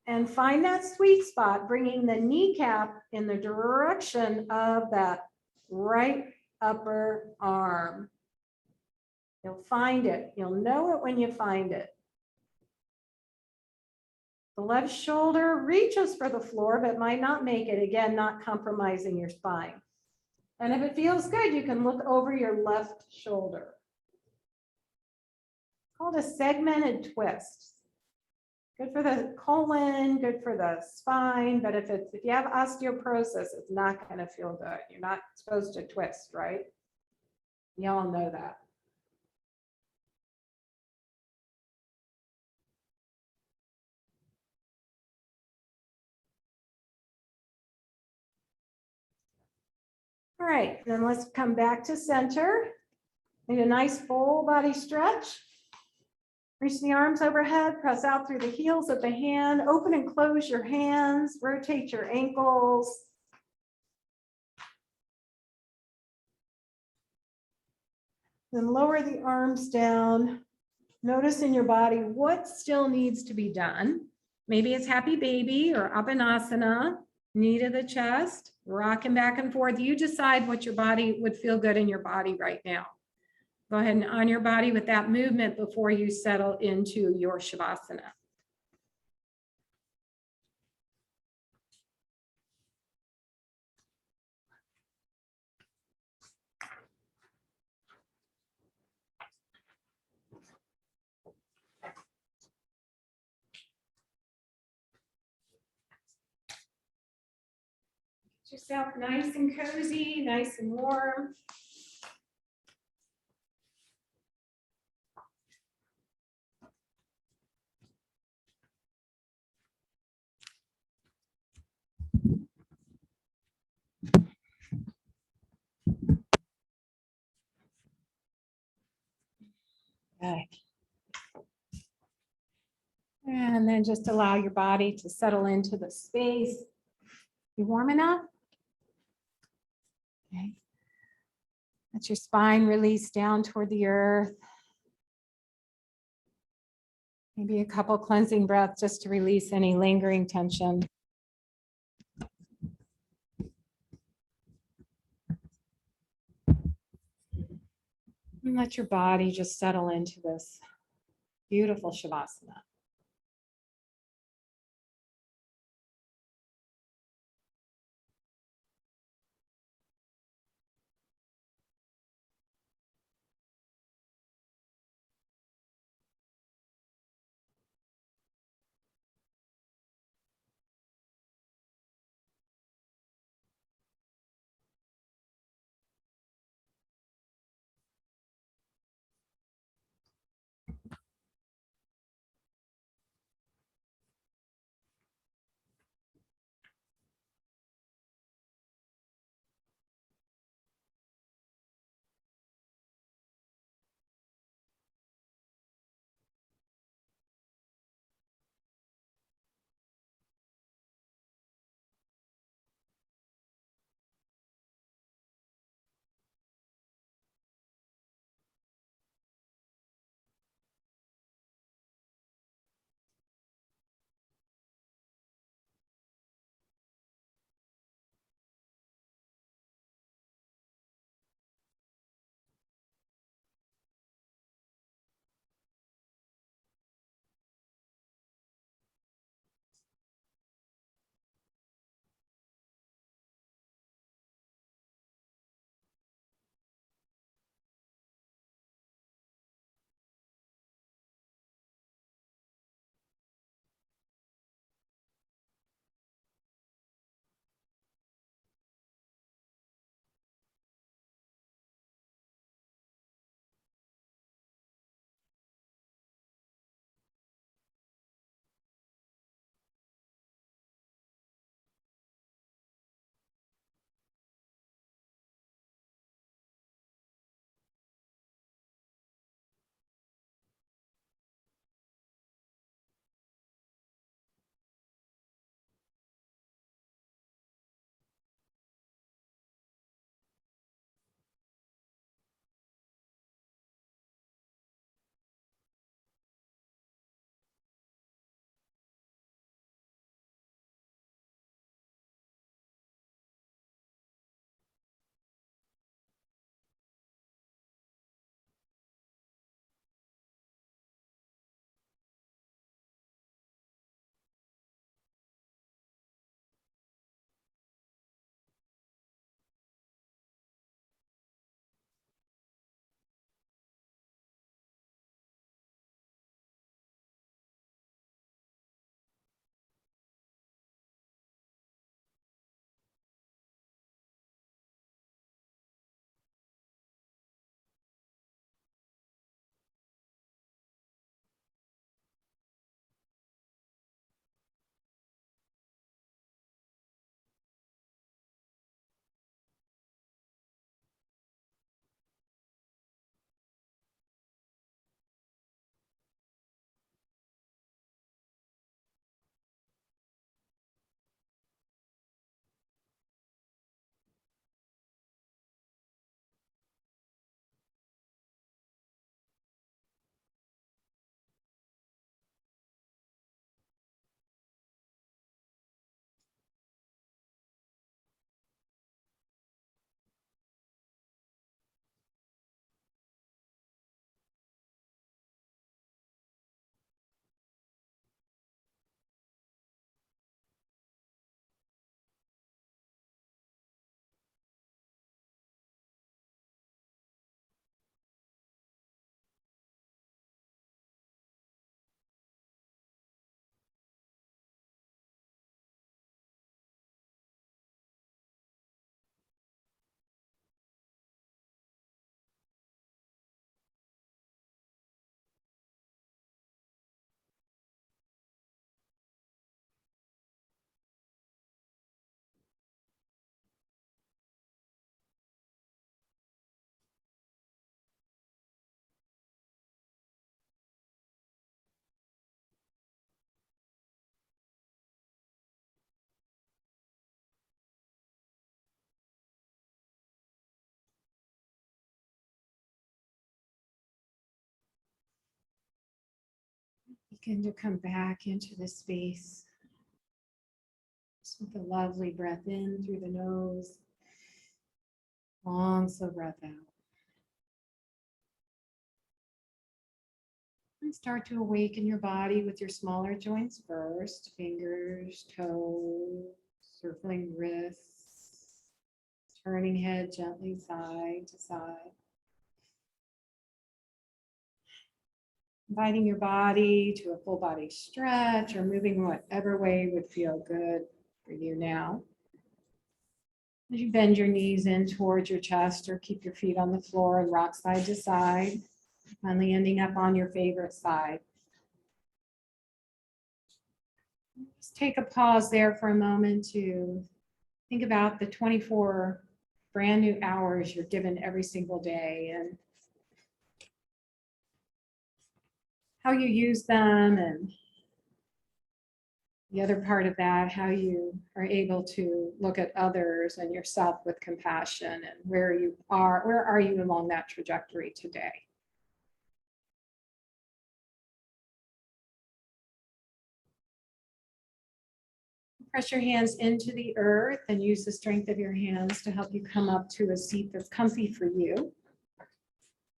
And find that sweet spot, bringing the kneecap in the direction of that right upper arm. You'll find it. You'll know it when you find it. The left shoulder reaches for the floor, but might not make it. Again, not compromising your spine. And if it feels good, you can look over your left shoulder. It's called a segmented twist. Good for the colon, good for the spine, but if you have osteoporosis, it's not going to feel good. You're not supposed to twist, right? Y'all know that. All right, then let's come back to center. Need a nice full body stretch. Reach the arms overhead, press out through the heels of the hand, open and close your hands, rotate your ankles. Then lower the arms down. Notice in your body what still needs to be done. Maybe it's happy baby or Apanasana, knee to the chest, rocking back and forth. You decide what your body would feel good in your body right now. Go ahead and on your body with that movement before you settle into your Shavasana. Get yourself nice and cozy, nice and warm. Okay. And then just allow your body to settle into the space. You warm enough? Okay. Let your spine release down toward the earth. Maybe a couple cleansing breaths just to release any lingering tension. And let your body just settle into this beautiful Shavasana. Begin to come back into the space. Just with a lovely breath in through the nose. Long, slow breath out. And start to awaken your body with your smaller joints first. Fingers, toes, circling wrists. Turning head gently side to side. Inviting your body to a full body stretch or moving whatever way would feel good for you now. As you bend your knees in towards your chest or keep your feet on the floor and rock side to side, finally ending up on your favorite side. Just take a pause there for a moment to think about the 24 brand new hours you're given every single day and how you use them, and the other part of that, how you are able to look at others and yourself with compassion, and where are you along that trajectory today? Press your hands into the earth and use the strength of your hands to help you come up to a seat that's comfy for you.